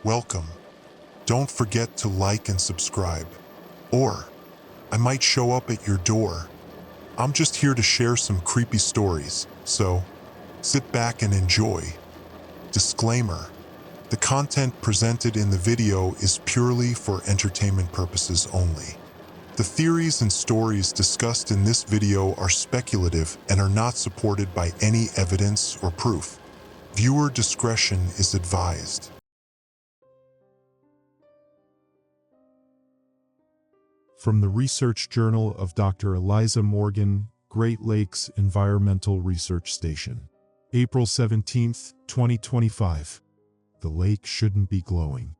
welcome. Don't forget to like and subscribe. Or, I might show up at your door. I'm just here to share some creepy stories, so sit back and enjoy. Disclaimer: the content presented in the video is purely for entertainment purposes only. The theories and stories discussed in this video are speculative and are not supported by any evidence or proof. Viewer discretion is advised. From the Research Journal of Dr. Eliza Morgan, Great Lakes Environmental Research Station. April 17, 2025. The lake shouldn't be glowing.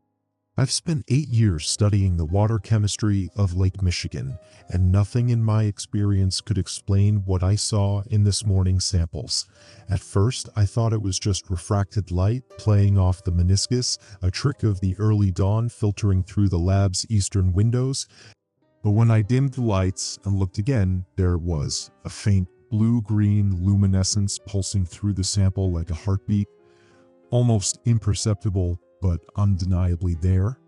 I've spent 8 years studying the water chemistry of Lake Michigan, and nothing in my experience could explain what I saw in this morning's samples. At first, I thought it was just refracted light playing off the meniscus, a trick of the early dawn filtering through the lab's eastern windows. But when I dimmed the lights and looked again, there it was, a faint blue-green luminescence pulsing through the sample like a heartbeat, almost imperceptible but undeniably there.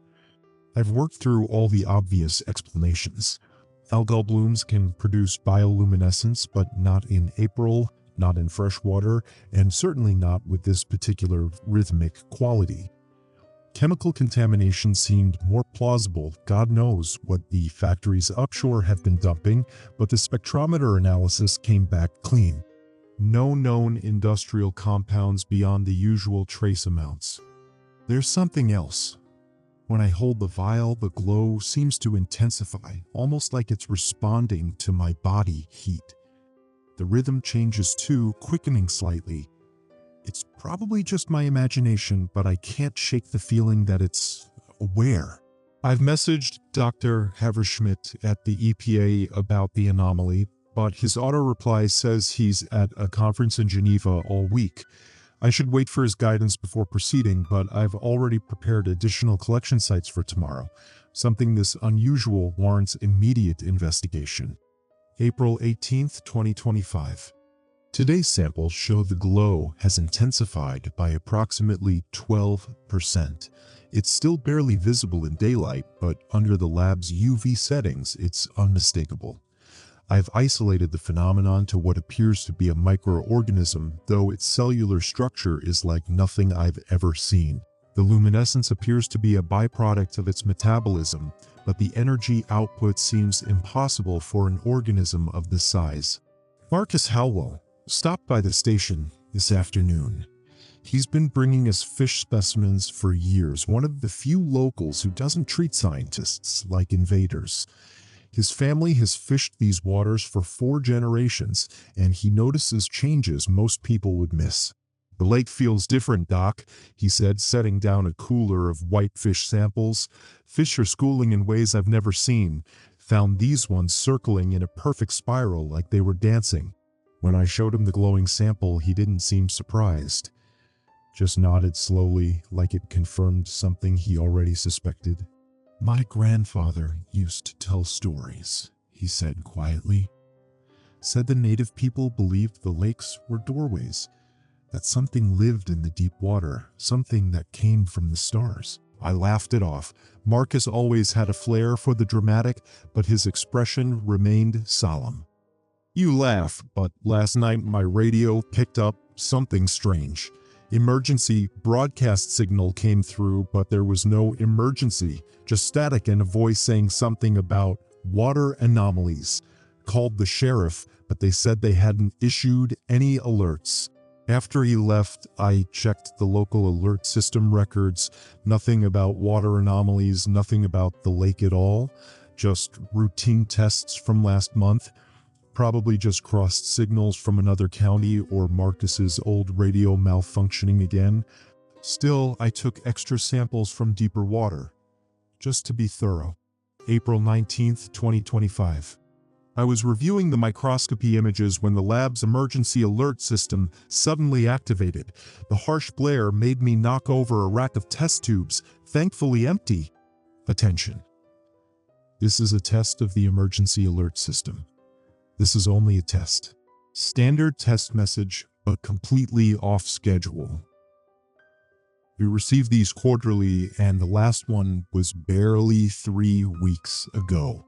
I've worked through all the obvious explanations. Algal blooms can produce bioluminescence, but not in April, not in fresh water, and certainly not with this particular rhythmic quality. Chemical contamination seemed more plausible. God knows what the factories upshore have been dumping, but the spectrometer analysis came back clean. No known industrial compounds beyond the usual trace amounts. There's something else. When I hold the vial, the glow seems to intensify, almost like it's responding to my body heat. The rhythm changes too, quickening slightly. It's probably just my imagination, but I can't shake the feeling that it's aware. I've messaged Dr. Haverschmidt at the EPA about the anomaly, but his auto-reply says he's at a conference in Geneva all week. I should wait for his guidance before proceeding, but I've already prepared additional collection sites for tomorrow. Something this unusual warrants immediate investigation. April 18, 2025. Today's samples show the glow has intensified by approximately 12%. It's still barely visible in daylight, but under the lab's UV settings, it's unmistakable. I've isolated the phenomenon to what appears to be a microorganism, though its cellular structure is like nothing I've ever seen. The luminescence appears to be a byproduct of its metabolism, but the energy output seems impossible for an organism of this size. Marcus Howell stopped by the station this afternoon. He's been bringing us fish specimens for years, one of the few locals who doesn't treat scientists like invaders. His family has fished these waters for 4 generations, and he notices changes most people would miss. "The lake feels different, Doc," he said, setting down a cooler of whitefish samples. "Fish are schooling in ways I've never seen. Found these ones circling in a perfect spiral like they were dancing." When I showed him the glowing sample, he didn't seem surprised. Just nodded slowly, like it confirmed something he already suspected. "My grandfather used to tell stories," he said quietly. "Said the native people believed the lakes were doorways, that something lived in the deep water, something that came from the stars." I laughed it off. Marcus always had a flair for the dramatic, but his expression remained solemn. "You laugh, but last night my radio picked up something strange. Emergency broadcast signal came through, but there was no emergency, just static and a voice saying something about water anomalies. Called the sheriff, but they said they hadn't issued any alerts. After he left, I checked the local alert system records. Nothing about water anomalies, nothing about the lake at all. Just routine tests from last month. Probably just crossed signals from another county or Marcus's old radio malfunctioning again. Still, I took extra samples from deeper water, just to be thorough." April 19, 2025. I was reviewing the microscopy images when the lab's emergency alert system suddenly activated. The harsh blare made me knock over a rack of test tubes, thankfully empty. Attention. This is a test of the emergency alert system. This is only a test. Standard test message, but completely off schedule. We receive these quarterly, and the last one was barely 3 weeks ago.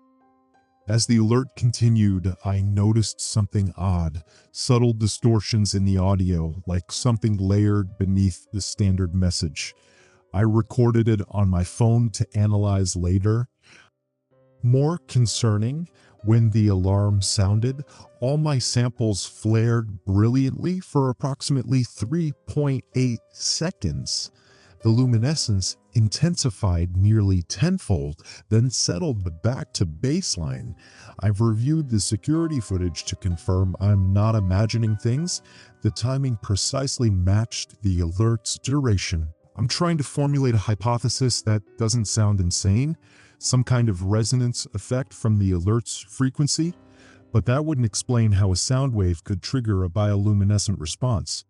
As the alert continued, I noticed something odd, subtle distortions in the audio, like something layered beneath the standard message. I recorded it on my phone to analyze later. More concerning, when the alarm sounded, all my samples flared brilliantly for approximately 3.8 seconds. The luminescence intensified nearly tenfold, then settled back to baseline. I've reviewed the security footage to confirm I'm not imagining things. The timing precisely matched the alert's duration. I'm trying to formulate a hypothesis that doesn't sound insane, some kind of resonance effect from the alert's frequency, but that wouldn't explain how a sound wave could trigger a bioluminescent response.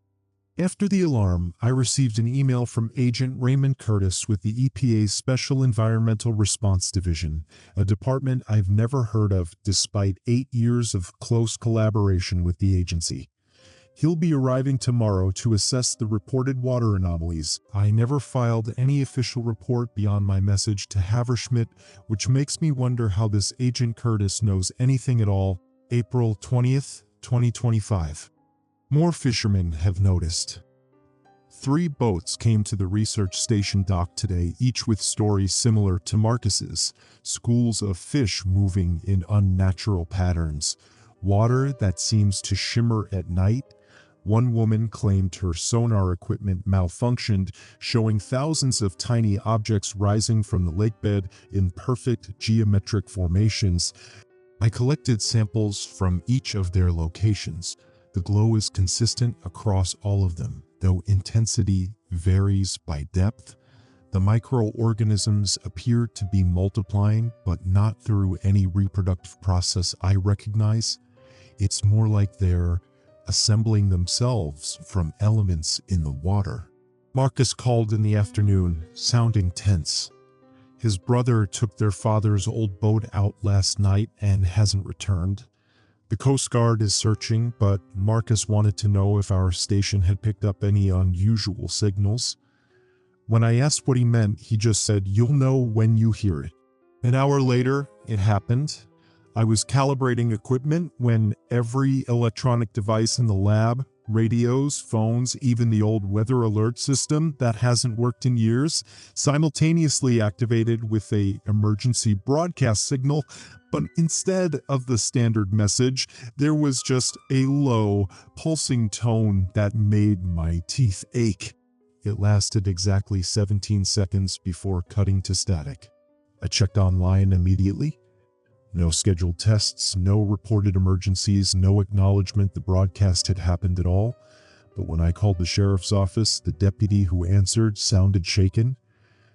After the alarm, I received an email from Agent Raymond Curtis with the EPA's Special Environmental Response Division, a department I've never heard of despite 8 years of close collaboration with the agency. He'll be arriving tomorrow to assess the reported water anomalies. I never filed any official report beyond my message to Haverschmidt, which makes me wonder how this Agent Curtis knows anything at all. April 20th, 2025. More fishermen have noticed. 3 boats came to the research station dock today, each with stories similar to Marcus's. Schools of fish moving in unnatural patterns. Water that seems to shimmer at night. One woman claimed her sonar equipment malfunctioned, showing thousands of tiny objects rising from the lakebed in perfect geometric formations. I collected samples from each of their locations. The glow is consistent across all of them, though intensity varies by depth. The microorganisms appear to be multiplying, but not through any reproductive process I recognize. It's more like they're assembling themselves from elements in the water. Marcus called in the afternoon, sounding tense. His brother took their father's old boat out last night and hasn't returned. The Coast Guard is searching, but Marcus wanted to know if our station had picked up any unusual signals. When I asked what he meant, he just said, "You'll know when you hear it." An hour later, it happened. I was calibrating equipment when every electronic device in the lab, radios, phones, even the old weather alert system that hasn't worked in years, simultaneously activated with an emergency broadcast signal, but instead of the standard message, there was just a low, pulsing tone that made my teeth ache. It lasted exactly 17 seconds before cutting to static. I checked online immediately. No scheduled tests, no reported emergencies, no acknowledgement the broadcast had happened at all. But when I called the sheriff's office, the deputy who answered sounded shaken.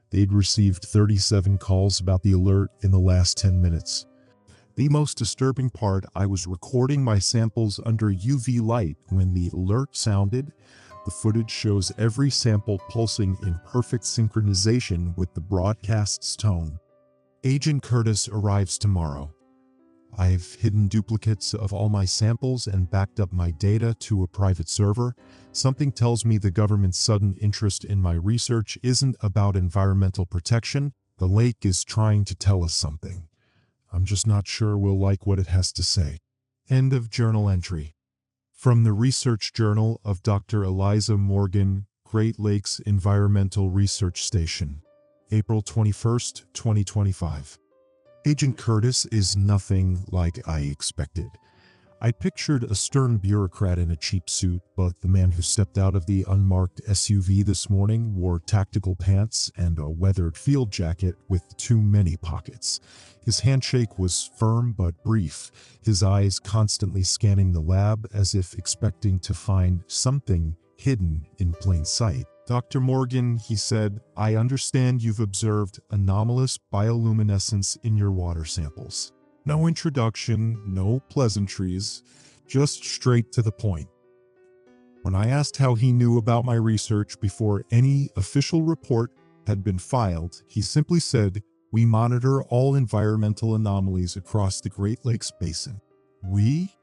They'd received 37 calls about the alert in the last 10 minutes. The most disturbing part, I was recording my samples under UV light when the alert sounded. The footage shows every sample pulsing in perfect synchronization with the broadcast's tone. Agent Curtis arrives tomorrow. I've hidden duplicates of all my samples and backed up my data to a private server. Something tells me the government's sudden interest in my research isn't about environmental protection. The lake is trying to tell us something. I'm just not sure we'll like what it has to say. End of journal entry. From the Research Journal of Dr. Eliza Morgan, Great Lakes Environmental Research Station. April 21st, 2025. Agent Curtis is nothing like I expected. I pictured a stern bureaucrat in a cheap suit, but the man who stepped out of the unmarked SUV this morning wore tactical pants and a weathered field jacket with too many pockets. His handshake was firm but brief, his eyes constantly scanning the lab as if expecting to find something hidden in plain sight. "Dr. Morgan," he said, "I understand you've observed anomalous bioluminescence in your water samples." No introduction, no pleasantries, just straight to the point. When I asked how he knew about my research before any official report had been filed, he simply said, "We monitor all environmental anomalies across the Great Lakes Basin." "We?"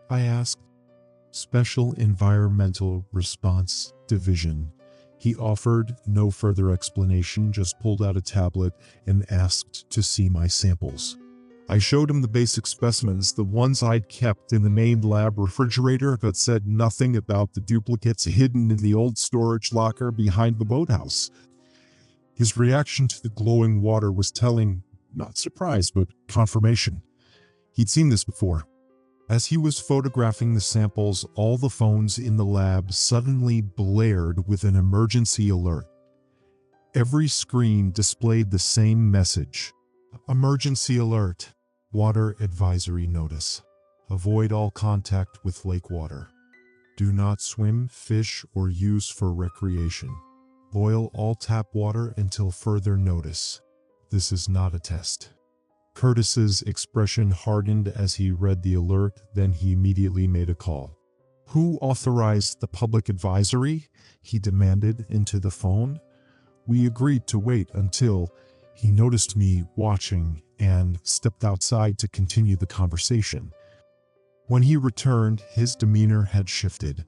I asked. "Special Environmental Response Division," He offered no further explanation, just pulled out a tablet and asked to see my samples. I showed him the basic specimens, the ones I'd kept in the main lab refrigerator, but said nothing about the duplicates hidden in the old storage locker behind the boathouse. His reaction to the glowing water was telling, not surprise, but confirmation. He'd seen this before. As he was photographing the samples, all the phones in the lab suddenly blared with an emergency alert. Every screen displayed the same message. Emergency alert. Water advisory notice. Avoid all contact with lake water. Do not swim, fish, or use for recreation. Boil all tap water until further notice. This is not a test. Curtis's expression hardened as he read the alert, then he immediately made a call. Who authorized the public advisory? He demanded into the phone. We agreed to wait until he noticed me watching and stepped outside to continue the conversation. When he returned, his demeanor had shifted.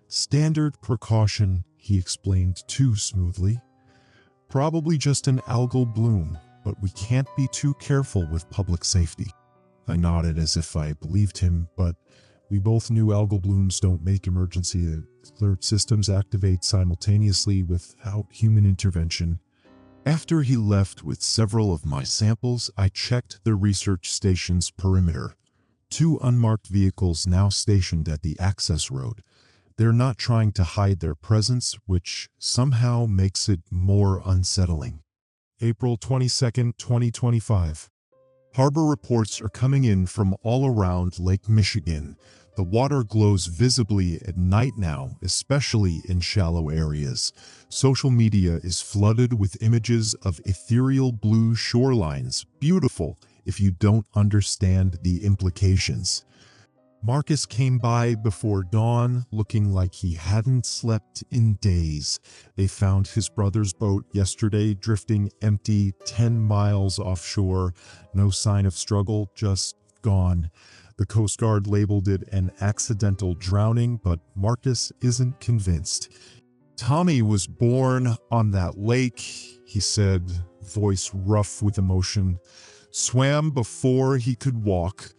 Standard precaution, he explained too smoothly. Probably just an algal bloom, but we can't be too careful with public safety. I nodded as if I believed him, but we both knew algal blooms don't make emergency alert systems activate simultaneously without human intervention. After he left with several of my samples, I checked the research station's perimeter. 2 unmarked vehicles now stationed at the access road. They're not trying to hide their presence, which somehow makes it more unsettling. April 22, 2025. Harbor reports are coming in from all around Lake Michigan. The water glows visibly at night now, especially in shallow areas. Social media is flooded with images of ethereal blue shorelines, beautiful if you don't understand the implications. Marcus came by before dawn, looking like he hadn't slept in days. They found his brother's boat yesterday, drifting empty 10 miles offshore. No sign of struggle, just gone. The Coast Guard labeled it an accidental drowning, but Marcus isn't convinced. Tommy was born on that lake, he said, voice rough with emotion. Swam before he could walk.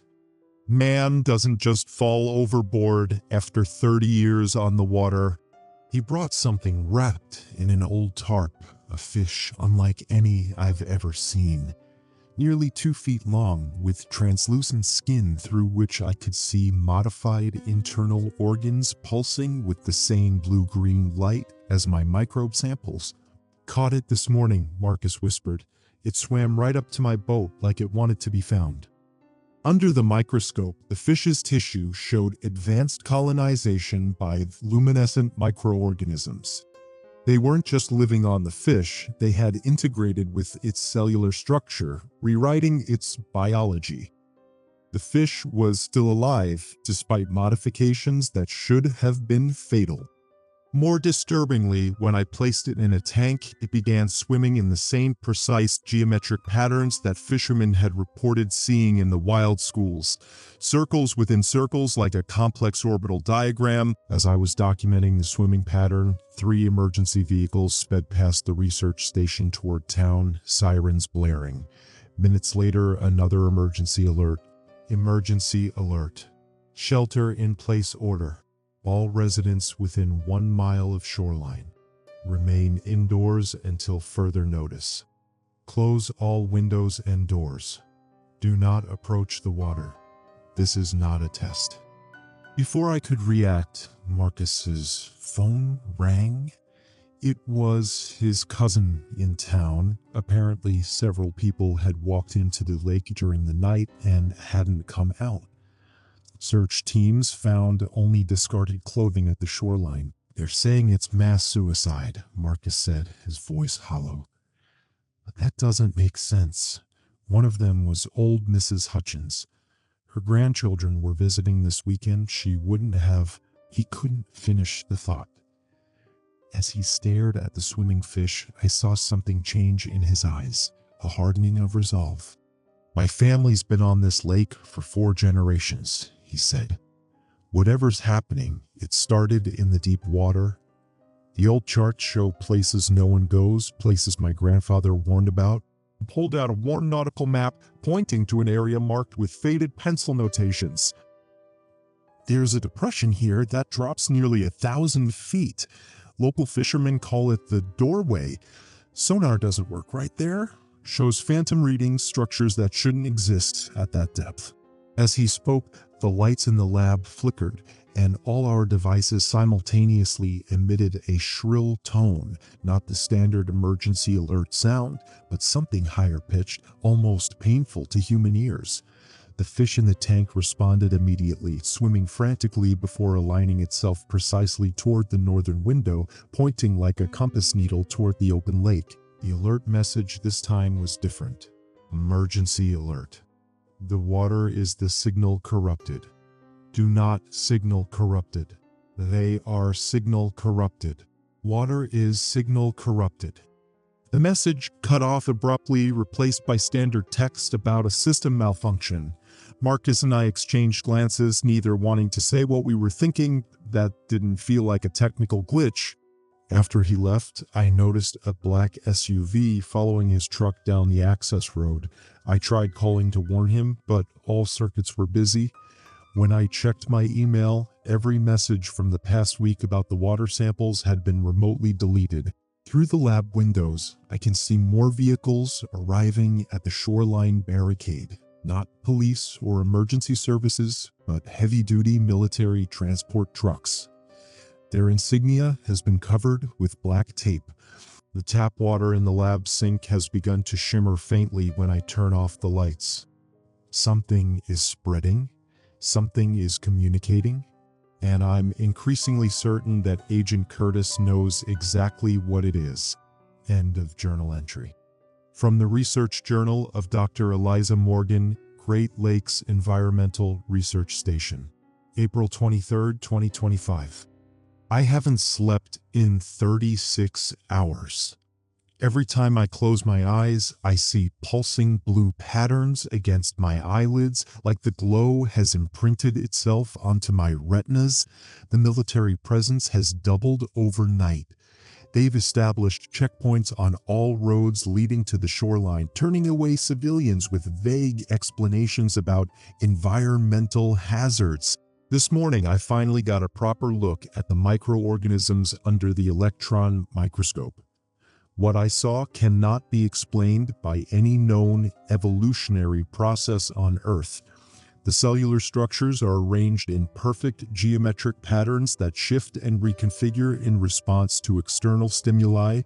Man doesn't just fall overboard after 30 years on the water. He brought something wrapped in an old tarp, a fish unlike any I've ever seen. Nearly 2 feet long, with translucent skin through which I could see modified internal organs pulsing with the same blue-green light as my microbe samples. Caught it this morning, Marcus whispered. It swam right up to my boat like it wanted to be found. Under the microscope, the fish's tissue showed advanced colonization by luminescent microorganisms. They weren't just living on the fish, they had integrated with its cellular structure, rewriting its biology. The fish was still alive, despite modifications that should have been fatal. More disturbingly, when I placed it in a tank, it began swimming in the same precise geometric patterns that fishermen had reported seeing in the wild schools. Circles within circles like a complex orbital diagram. As I was documenting the swimming pattern, 3 emergency vehicles sped past the research station toward town, sirens blaring. Minutes later, another emergency alert. Emergency alert. Shelter in place order. All residents within 1 mile of shoreline. Remain indoors until further notice. Close all windows and doors. Do not approach the water. This is not a test. Before I could react, Marcus's phone rang. It was his cousin in town. Apparently, several people had walked into the lake during the night and hadn't come out. Search teams found only discarded clothing at the shoreline. They're saying it's mass suicide, Marcus said, his voice hollow. But that doesn't make sense. One of them was old Mrs. Hutchins. Her grandchildren were visiting this weekend. She wouldn't have... He couldn't finish the thought. As he stared at the swimming fish, I saw something change in his eyes, a hardening of resolve. My family's been on this lake for 4 generations. He said, whatever's happening, it started in the deep water. The old charts show places no one goes, places my grandfather warned about. I pulled out a worn nautical map pointing to an area marked with faded pencil notations. There's a depression here that drops nearly 1,000 feet. Local fishermen call it the doorway. Sonar doesn't work right there. Shows phantom readings, structures that shouldn't exist at that depth. As he spoke, the lights in the lab flickered, and all our devices simultaneously emitted a shrill tone, not the standard emergency alert sound, but something higher pitched, almost painful to human ears. The fish in the tank responded immediately, swimming frantically before aligning itself precisely toward the northern window, pointing like a compass needle toward the open lake. The alert message this time was different. Emergency alert. The water is the signal corrupted. Do not signal corrupted. They are signal corrupted. Water is signal corrupted. The message cut off abruptly, replaced by standard text about a system malfunction. Marcus and I exchanged glances, neither wanting to say what we were thinking. That didn't feel like a technical glitch. After he left, I noticed a black SUV following his truck down the access road. I tried calling to warn him, but all circuits were busy. When I checked my email, every message from the past week about the water samples had been remotely deleted. Through the lab windows, I can see more vehicles arriving at the shoreline barricade. Not police or emergency services, but heavy-duty military transport trucks. Their insignia has been covered with black tape. The tap water in the lab sink has begun to shimmer faintly when I turn off the lights. Something is spreading. Something is communicating, and I'm increasingly certain that Agent Curtis knows exactly what it is. End of journal entry. From the Research Journal of Dr. Eliza Morgan, Great Lakes Environmental Research Station. April 23, 2025. I haven't slept in 36 hours. Every time I close my eyes, I see pulsing blue patterns against my eyelids, like the glow has imprinted itself onto my retinas. The military presence has doubled overnight. They've established checkpoints on all roads leading to the shoreline, turning away civilians with vague explanations about environmental hazards. This morning, I finally got a proper look at the microorganisms under the electron microscope. What I saw cannot be explained by any known evolutionary process on Earth. The cellular structures are arranged in perfect geometric patterns that shift and reconfigure in response to external stimuli.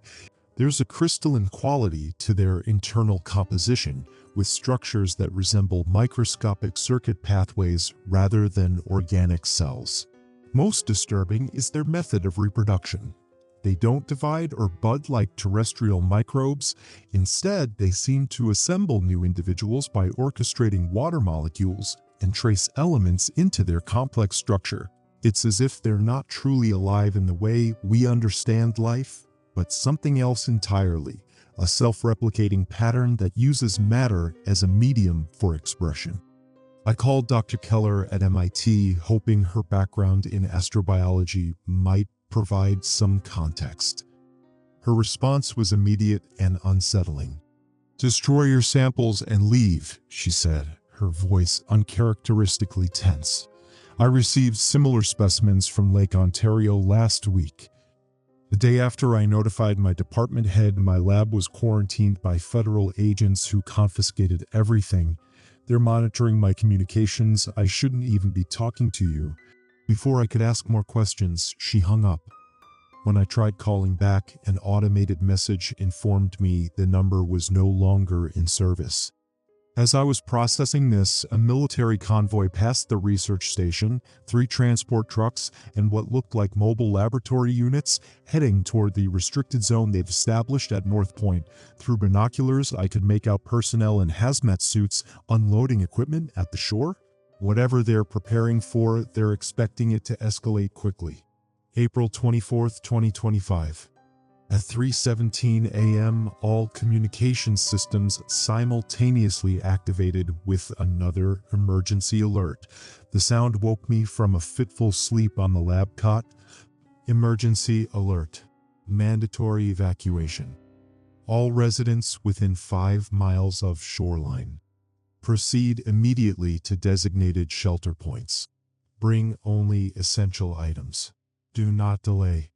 There's a crystalline quality to their internal composition, with structures that resemble microscopic circuit pathways rather than organic cells. Most disturbing is their method of reproduction. They don't divide or bud like terrestrial microbes. Instead, they seem to assemble new individuals by orchestrating water molecules and trace elements into their complex structure. It's as if they're not truly alive in the way we understand life, but something else entirely, a self-replicating pattern that uses matter as a medium for expression. I called Dr. Keller at MIT, hoping her background in astrobiology might provide some context. Her response was immediate and unsettling. "Destroy your samples and leave," she said, her voice uncharacteristically tense. "I received similar specimens from Lake Ontario last week. The day after I notified my department head, my lab was quarantined by federal agents who confiscated everything. They're monitoring my communications. I shouldn't even be talking to you." Before I could ask more questions, she hung up. When I tried calling back, an automated message informed me the number was no longer in service. As I was processing this, a military convoy passed the research station, 3 transport trucks, and what looked like mobile laboratory units, heading toward the restricted zone they've established at North Point. Through binoculars, I could make out personnel in hazmat suits unloading equipment at the shore. Whatever they're preparing for, they're expecting it to escalate quickly. April 24, 2025. At 3:17 a.m., all communication systems simultaneously activated with another emergency alert. The sound woke me from a fitful sleep on the lab cot. Emergency alert. mandatory evacuation. All residents within 5 miles of shoreline. Proceed immediately to designated shelter points. Bring only essential items. Do not delay.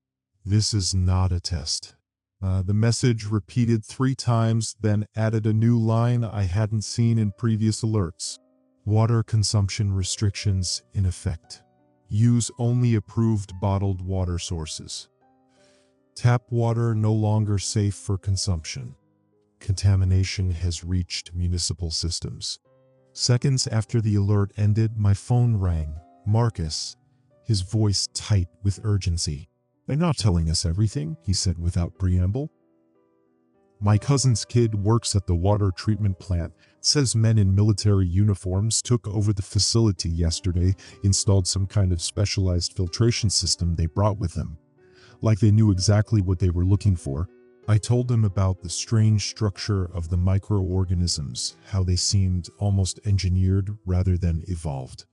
This is not a test. The message repeated 3 times, then added a new line I hadn't seen in previous alerts. Water consumption restrictions in effect. Use only approved bottled water sources. Tap water no longer safe for consumption. Contamination has reached municipal systems. Seconds after the alert ended, my phone rang. Marcus, his voice tight with urgency. "They're not telling us everything," he said without preamble. "My cousin's kid works at the water treatment plant. Says men in military uniforms took over the facility yesterday, installed some kind of specialized filtration system they brought with them. Like they knew exactly what they were looking for." I told him about the strange structure of the microorganisms, how they seemed almost engineered rather than evolved.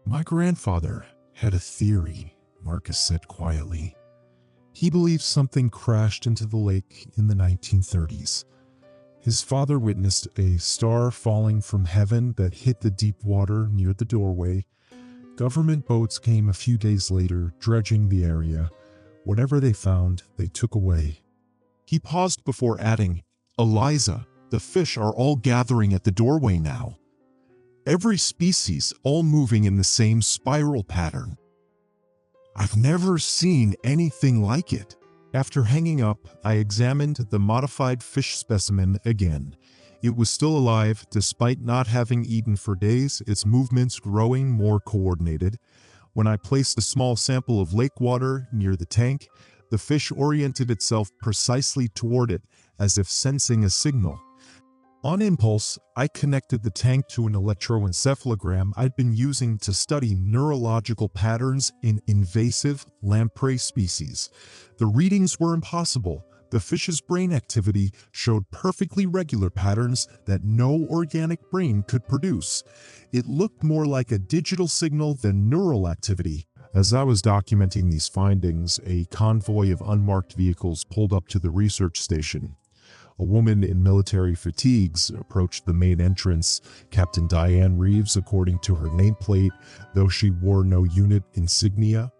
"My grandfather had a theory," Marcus said quietly. "He believes something crashed into the lake in the 1930s. His father witnessed a star falling from heaven that hit the deep water near the doorway. Government boats came a few days later, dredging the area. Whatever they found, they took away." He paused before adding, "Eliza, the fish are all gathering at the doorway now. Every species all moving in the same spiral pattern. I've never seen anything like it." After hanging up, I examined the modified fish specimen again. It was still alive, despite not having eaten for days, its movements growing more coordinated. When I placed a small sample of lake water near the tank, the fish oriented itself precisely toward it, as if sensing a signal. On impulse, I connected the tank to an electroencephalogram I'd been using to study neurological patterns in invasive lamprey species. The readings were impossible. The fish's brain activity showed perfectly regular patterns that no organic brain could produce. It looked more like a digital signal than neural activity. As I was documenting these findings, a convoy of unmarked vehicles pulled up to the research station. A woman in military fatigues approached the main entrance, Captain Diane Reeves according to her nameplate, though she wore no unit insignia.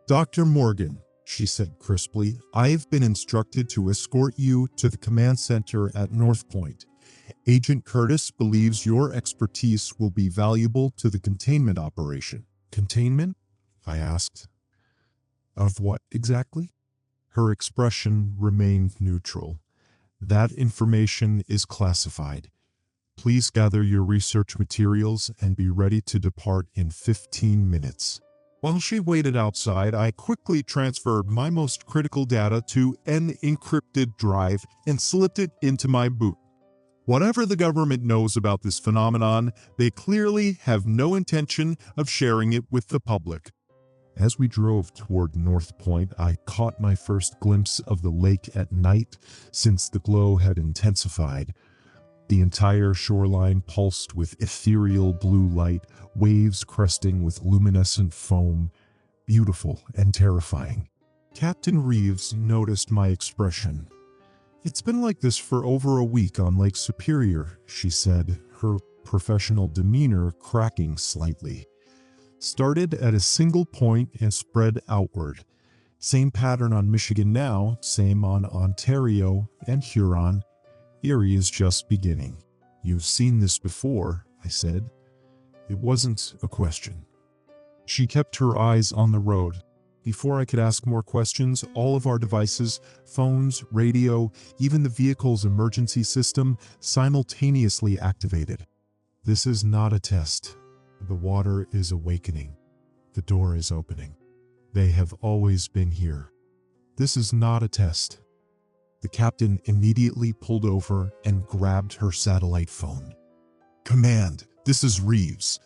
"Dr. Morgan," she said crisply, "I've been instructed to escort you to the command center at North Point. Agent Curtis believes your expertise will be valuable to the containment operation." "Containment?" I asked. "Of what exactly?" Her expression remained neutral. "That information is classified. Please gather your research materials and be ready to depart in 15 minutes. While she waited outside, I quickly transferred my most critical data to an encrypted drive and slipped it into my boot. Whatever the government knows about this phenomenon, they clearly have no intention of sharing it with the public. As we drove toward North Point, I caught my first glimpse of the lake at night since the glow had intensified. The entire shoreline pulsed with ethereal blue light, waves cresting with luminescent foam, beautiful and terrifying. Captain Reeves noticed my expression. "It's been like this for over a week on Lake Superior," she said, her professional demeanor cracking slightly. "Started at a single point and spread outward. Same pattern on Michigan now, same on Ontario and Huron. Eerie is just beginning." "You've seen this before," I said. It wasn't a question. She kept her eyes on the road. Before I could ask more questions, all of our devices, phones, radio, even the vehicle's emergency system, simultaneously activated. "This is not a test. The water is awakening. The door is opening. They have always been here. This is not a test." The captain immediately pulled over and grabbed her satellite phone. "Command, this is Reeves.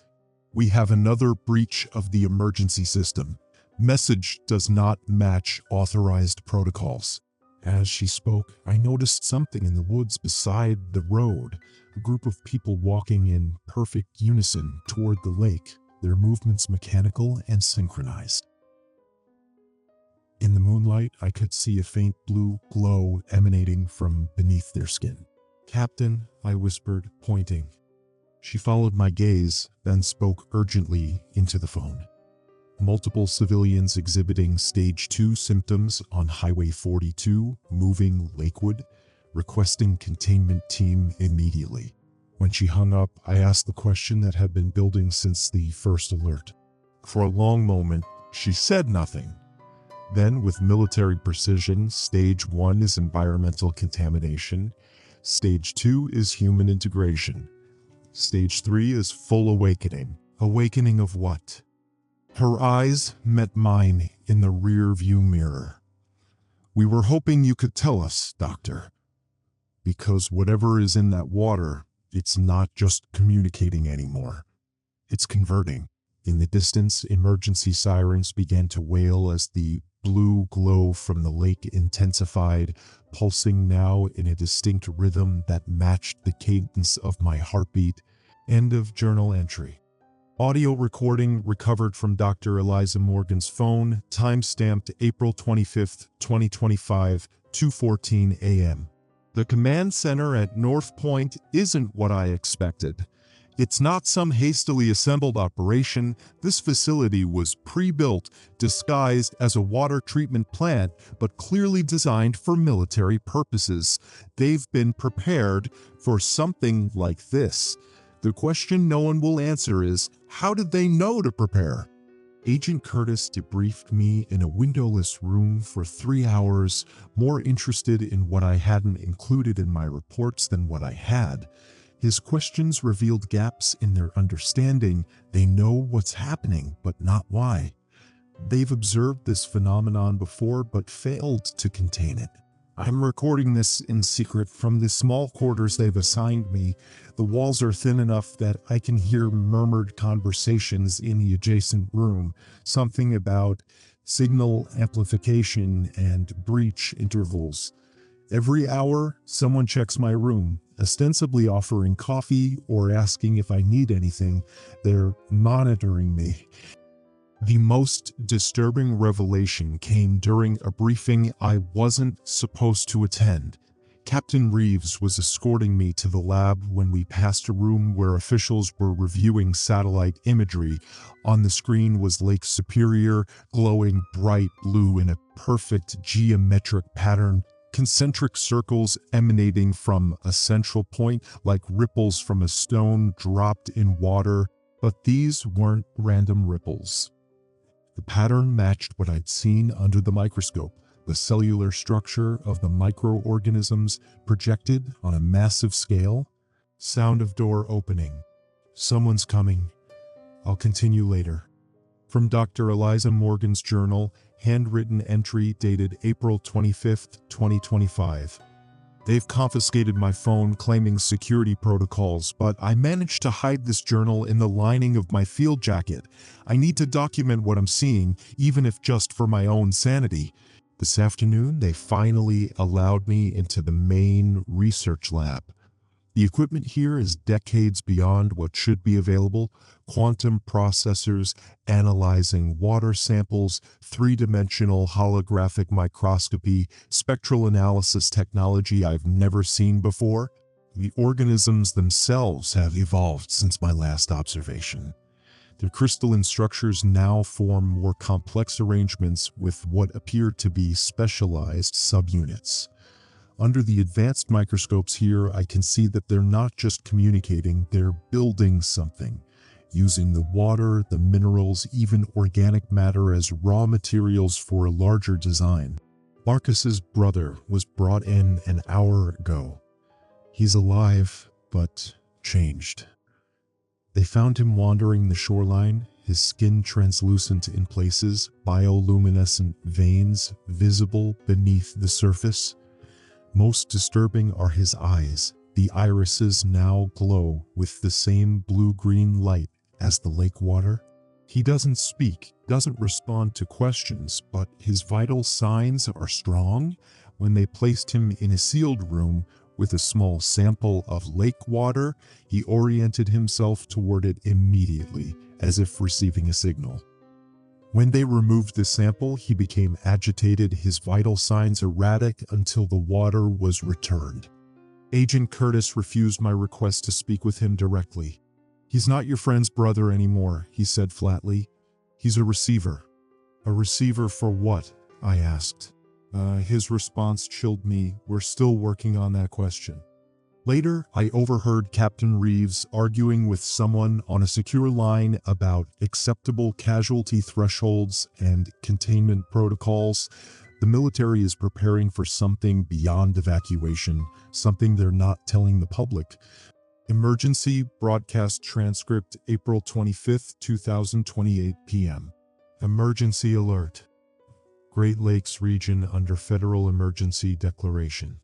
We have another breach of the emergency system. Message does not match authorized protocols." As she spoke, I noticed something in the woods beside the road, a group of people walking in perfect unison toward the lake, their movements mechanical and synchronized. In the moonlight, I could see a faint blue glow emanating from beneath their skin. "Captain," I whispered, pointing. She followed my gaze, then spoke urgently into the phone. "Multiple civilians exhibiting stage 2 symptoms on Highway 42, moving Lakewood, requesting containment team immediately." When she hung up, I asked the question that had been building since the first alert. For a long moment, she said nothing. Then, with military precision, Stage 1 is environmental contamination, Stage 2 is human integration, Stage 3 is full awakening. Awakening of what? Her eyes met mine in the rear view mirror. "We were hoping you could tell us, Doctor. Because whatever is in that water, it's not just communicating anymore. It's converting." In the distance, emergency sirens began to wail as the blue glow from the lake intensified, pulsing now in a distinct rhythm that matched the cadence of my heartbeat. End of journal entry. Audio recording recovered from Dr. Eliza Morgan's phone, time-stamped April 25, 2025, 2:14 a.m. "The command center at North Point isn't what I expected. It's not some hastily assembled operation. This facility was pre-built, disguised as a water treatment plant, but clearly designed for military purposes. They've been prepared for something like this. The question no one will answer is, how did they know to prepare?" Agent Curtis debriefed me in a windowless room for 3 hours, more interested in what I hadn't included in my reports than what I had. His questions revealed gaps in their understanding. They know what's happening, but not why. They've observed this phenomenon before, but failed to contain it. I'm recording this in secret from the small quarters they've assigned me. The walls are thin enough that I can hear murmured conversations in the adjacent room, something about signal amplification and breach intervals. Every hour, someone checks my room, ostensibly offering coffee or asking if I need anything. They're monitoring me. The most disturbing revelation came during a briefing I wasn't supposed to attend. Captain Reeves was escorting me to the lab when we passed a room where officials were reviewing satellite imagery. On the screen was Lake Superior, glowing bright blue in a perfect geometric pattern, concentric circles emanating from a central point like ripples from a stone dropped in water. But these weren't random ripples. The pattern matched what I'd seen under the microscope, the cellular structure of the microorganisms projected on a massive scale. Sound of door opening. Someone's coming. I'll continue later. From Dr. Eliza Morgan's journal, handwritten entry dated April 25, 2025. "They've confiscated my phone claiming security protocols, but I managed to hide this journal in the lining of my field jacket. I need to document what I'm seeing, even if just for my own sanity. This afternoon, they finally allowed me into the main research lab. The equipment here is decades beyond what should be available. Quantum processors analyzing water samples, three-dimensional holographic microscopy, spectral analysis technology I've never seen before. The organisms themselves have evolved since my last observation. Their crystalline structures now form more complex arrangements with what appear to be specialized subunits. Under the advanced microscopes here, I can see that they're not just communicating, they're building something, using the water, the minerals, even organic matter as raw materials for a larger design. Marcus's brother was brought in an hour ago. He's alive, but changed. They found him wandering the shoreline, his skin translucent in places, bioluminescent veins visible beneath the surface. Most disturbing are his eyes. The irises now glow with the same blue-green light as the lake water. He doesn't speak, doesn't respond to questions, but his vital signs are strong. When they placed him in a sealed room with a small sample of lake water, he oriented himself toward it immediately, as if receiving a signal. When they removed the sample, he became agitated, his vital signs erratic until the water was returned. Agent Curtis refused my request to speak with him directly. "He's not your friend's brother anymore," he said flatly. "He's a receiver." "A receiver for what?" I asked. His response chilled me. "We're still working on that question." Later, I overheard Captain Reeves arguing with someone on a secure line about acceptable casualty thresholds and containment protocols. The military is preparing for something beyond evacuation, something they're not telling the public. Emergency broadcast transcript, April 25, 2028 p.m. Emergency alert. Great Lakes region under federal emergency declaration.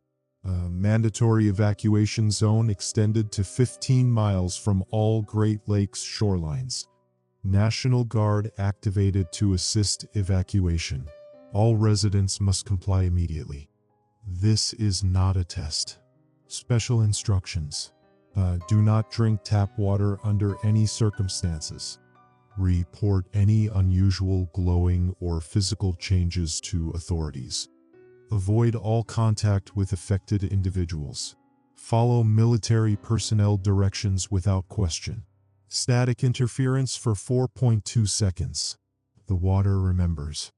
Mandatory evacuation zone extended to 15 miles from all Great Lakes shorelines. National Guard activated to assist evacuation. All residents must comply immediately. This is not a test. Special instructions. Do not drink tap water under any circumstances. Report any unusual glowing or physical changes to authorities. Avoid all contact with affected individuals. Follow military personnel directions without question. Static interference for 4.2 seconds. The water remembers.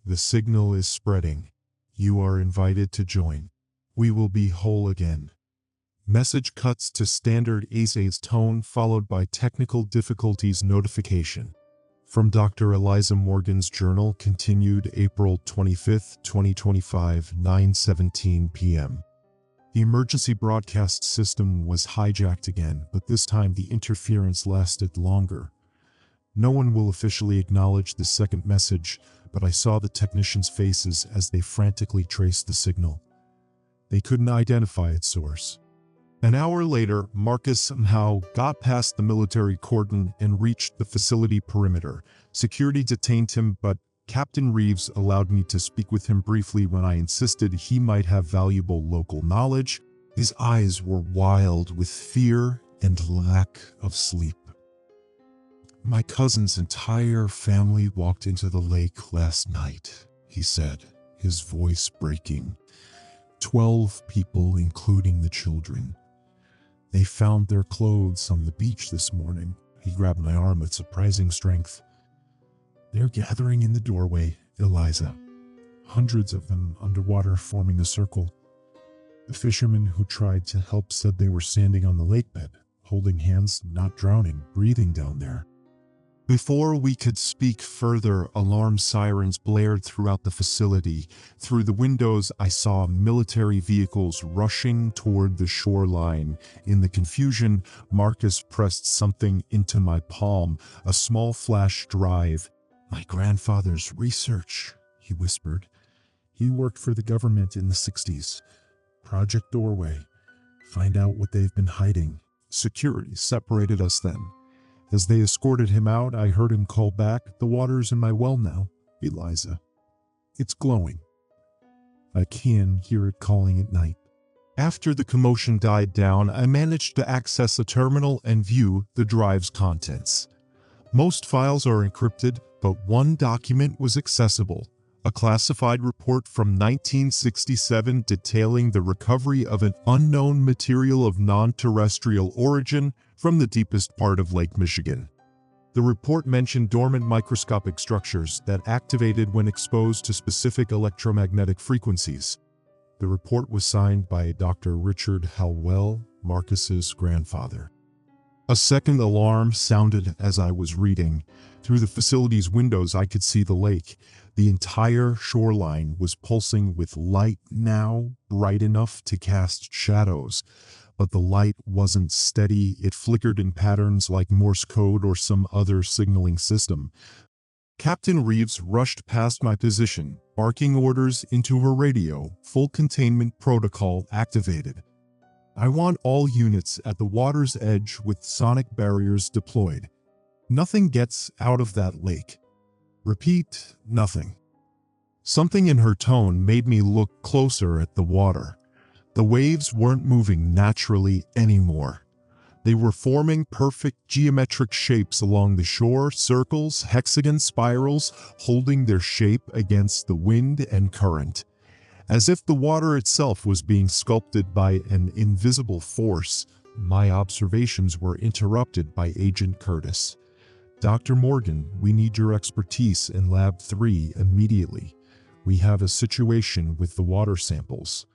The signal is spreading. You are invited to join. We will be whole again. Message cuts to standard ACE's tone followed by technical difficulties notification. From Dr. Eliza Morgan's journal, continued April 25, 2025, 9:17 p.m. The emergency broadcast system was hijacked again, but this time the interference lasted longer. No one will officially acknowledge the second message, but I saw the technicians' faces as they frantically traced the signal. They couldn't identify its source. An hour later, Marcus somehow got past the military cordon and reached the facility perimeter. Security detained him, but Captain Reeves allowed me to speak with him briefly when I insisted he might have valuable local knowledge. His eyes were wild with fear and lack of sleep. "My cousin's entire family walked into the lake last night," he said, his voice breaking. 12 people, including the children. They found their clothes on the beach this morning. He grabbed my arm with surprising strength. "They're gathering in the doorway, Eliza. Hundreds of them underwater, forming a circle. The fishermen who tried to help said they were standing on the lake bed, holding hands, not drowning, breathing down there." Before we could speak further, alarm sirens blared throughout the facility. Through the windows, I saw military vehicles rushing toward the shoreline. In the confusion, Marcus pressed something into my palm, a small flash drive. "My grandfather's research," he whispered. "He worked for the government in the 60s. Project Doorway. Find out what they've been hiding." Security separated us then. As they escorted him out, I heard him call back, "The water's in my well now, Eliza. It's glowing." I can hear it calling at night. After the commotion died down, I managed to access a terminal and view the drive's contents. Most files are encrypted, but one document was accessible. A classified report from 1967 detailing the recovery of an unknown material of non-terrestrial origin from the deepest part of Lake Michigan. The report mentioned dormant microscopic structures that activated when exposed to specific electromagnetic frequencies. The report was signed by Dr. Richard Halwell, Marcus's grandfather. A second alarm sounded as I was reading. Through the facility's windows, I could see the lake. The entire shoreline was pulsing with light, now bright enough to cast shadows. But the light wasn't steady. It flickered in patterns like Morse code or some other signaling system. Captain Reeves rushed past my position, barking orders into her radio. "Full containment protocol activated. I want all units at the water's edge with sonic barriers deployed. Nothing gets out of that lake. Repeat, nothing." Something in her tone made me look closer at the water. The waves weren't moving naturally anymore. They were forming perfect geometric shapes along the shore, circles, hexagons, spirals, holding their shape against the wind and current. As if the water itself was being sculpted by an invisible force, my observations were interrupted by Agent Curtis. "Dr. Morgan, we need your expertise in Lab 3 immediately. We have a situation with the water samples."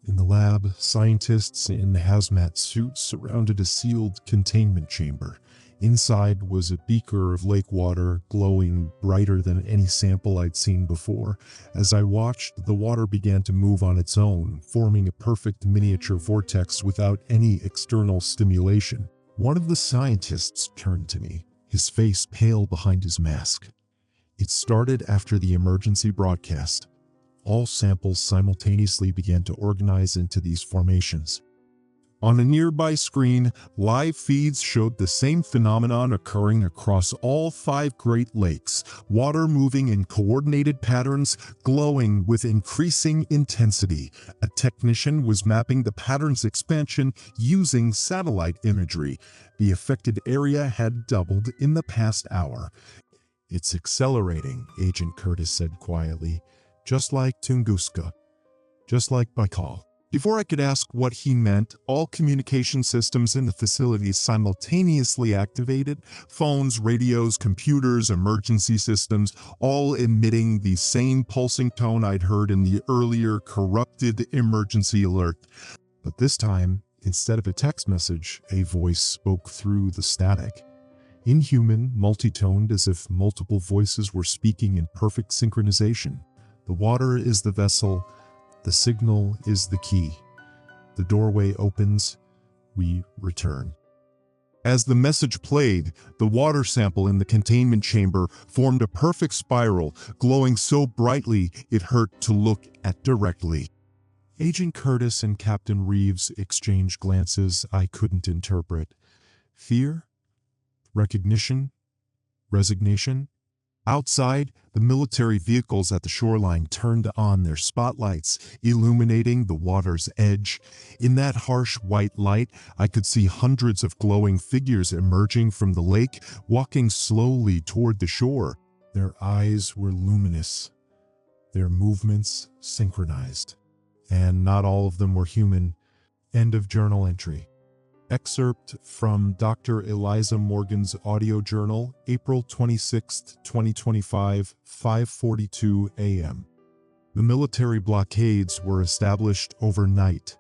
In the lab, scientists in hazmat suits surrounded a sealed containment chamber. Inside was a beaker of lake water, glowing brighter than any sample I'd seen before. As I watched, the water began to move on its own, forming a perfect miniature vortex without any external stimulation. One of the scientists turned to me, his face pale behind his mask. It started after the emergency broadcast. All samples simultaneously began to organize into these formations. On a nearby screen, live feeds showed the same phenomenon occurring across all 5 Great Lakes, water moving in coordinated patterns, glowing with increasing intensity. A technician was mapping the pattern's expansion using satellite imagery. The affected area had doubled in the past hour. "It's accelerating," Agent Curtis said quietly. "Just like Tunguska. Just like Baikal." Before I could ask what he meant, all communication systems in the facility simultaneously activated. Phones, radios, computers, emergency systems, all emitting the same pulsing tone I'd heard in the earlier corrupted emergency alert. But this time, instead of a text message, a voice spoke through the static. Inhuman, multi-toned, as if multiple voices were speaking in perfect synchronization. "The water is the vessel. The signal is the key. The doorway opens. We return." As the message played, the water sample in the containment chamber formed a perfect spiral, glowing so brightly it hurt to look at directly. Agent Curtis and Captain Reeves exchanged glances I couldn't interpret. Fear? Recognition? Resignation? Outside, the military vehicles at the shoreline turned on their spotlights, illuminating the water's edge. In that harsh white light, I could see hundreds of glowing figures emerging from the lake, walking slowly toward the shore. Their eyes were luminous, their movements synchronized. And not all of them were human. End of journal entry. Excerpt from Dr. Eliza Morgan's audio journal, April 26, 2025, 5:42 a.m. The military blockades were established overnight.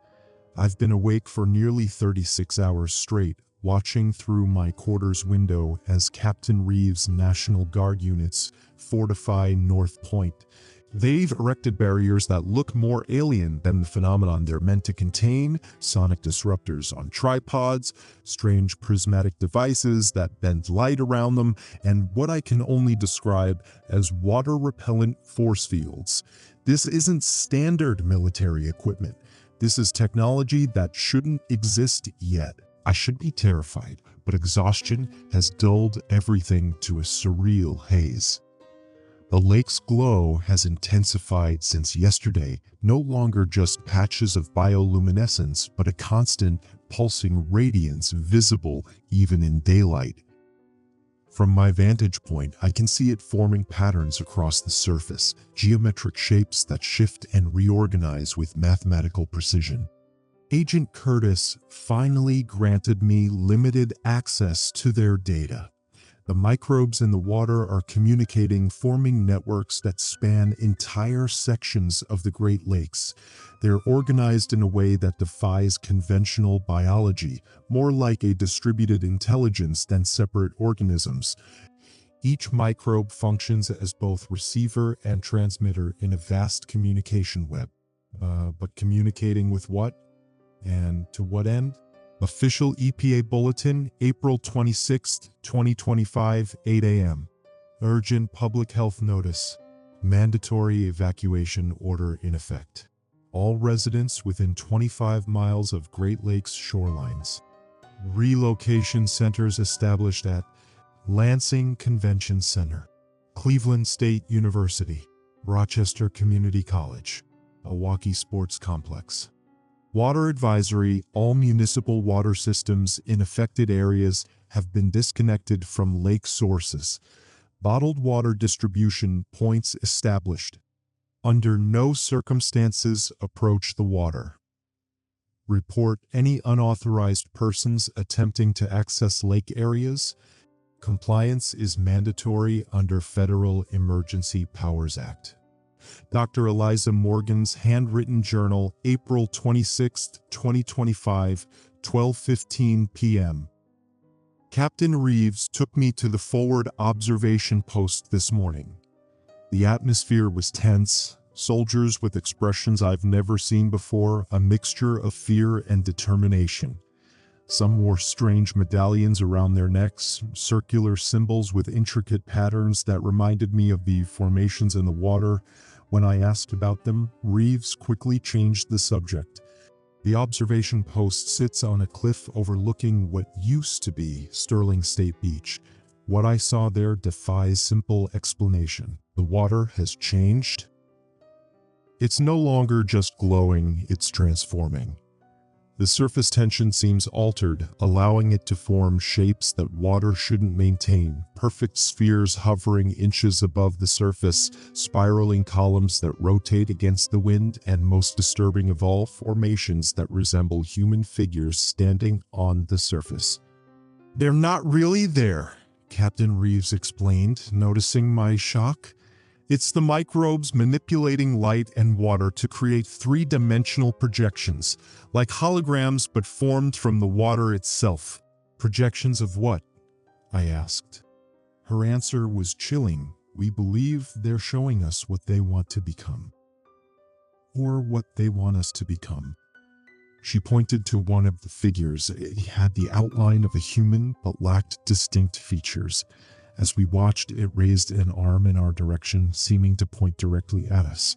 I've been awake for nearly 36 hours straight, watching through my quarters window as Captain Reeves' National Guard units fortify North Point. They've erected barriers that look more alien than the phenomenon they're meant to contain: sonic disruptors on tripods, strange prismatic devices that bend light around them, and what I can only describe as water-repellent force fields. This isn't standard military equipment. This is technology that shouldn't exist yet. I should be terrified, but exhaustion has dulled everything to a surreal haze. The lake's glow has intensified since yesterday, no longer just patches of bioluminescence, but a constant, pulsing radiance visible even in daylight. From my vantage point, I can see it forming patterns across the surface, geometric shapes that shift and reorganize with mathematical precision. Agent Curtis finally granted me limited access to their data. The microbes in the water are communicating, forming networks that span entire sections of the Great Lakes. They're organized in a way that defies conventional biology, more like a distributed intelligence than separate organisms. Each microbe functions as both receiver and transmitter in a vast communication web. But communicating with what? And to what end? Official EPA Bulletin, April 26, 2025, 8 a.m. Urgent Public Health Notice. Mandatory evacuation order in effect. All residents within 25 miles of Great Lakes shorelines. Relocation centers established at Lansing Convention Center, Cleveland State University, Rochester Community College, Milwaukee Sports Complex. Water advisory: all municipal water systems in affected areas have been disconnected from lake sources. Bottled water distribution points established. Under no circumstances approach the water. Report any unauthorized persons attempting to access lake areas. Compliance is mandatory under Federal Emergency Powers Act. Dr. Eliza Morgan's handwritten journal, April 26, 2025, 12:15 p.m. Captain Reeves took me to the forward observation post this morning. The atmosphere was tense, soldiers with expressions I've never seen before, a mixture of fear and determination. Some wore strange medallions around their necks, circular symbols with intricate patterns that reminded me of the formations in the water. When I asked about them, Reeves quickly changed the subject. The observation post sits on a cliff overlooking what used to be Sterling State Beach. What I saw there defies simple explanation. The water has changed. It's no longer just glowing, it's transforming. The surface tension seems altered, allowing it to form shapes that water shouldn't maintain. Perfect spheres hovering inches above the surface, spiraling columns that rotate against the wind, and most disturbing of all, formations that resemble human figures standing on the surface. "They're not really there," Captain Reeves explained, noticing my shock. "It's the microbes manipulating light and water to create three-dimensional projections, like holograms but formed from the water itself." "Projections of what?" I asked. Her answer was chilling. "We believe they're showing us what they want to become. Or what they want us to become." She pointed to one of the figures. It had the outline of a human but lacked distinct features. As we watched, it raised an arm in our direction, seeming to point directly at us.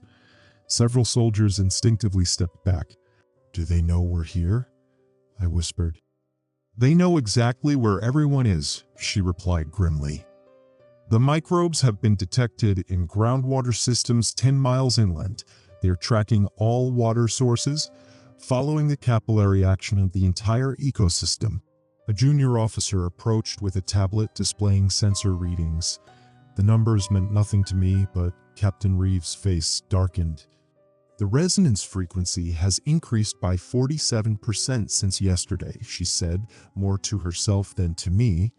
Several soldiers instinctively stepped back. "Do they know we're here?" I whispered. "They know exactly where everyone is," she replied grimly. "The microbes have been detected in groundwater systems 10 miles inland. They're tracking all water sources, following the capillary action of the entire ecosystem." A junior officer approached with a tablet displaying sensor readings. The numbers meant nothing to me, but Captain Reeves' face darkened. "The resonance frequency has increased by 47% since yesterday," she said, more to herself than to me.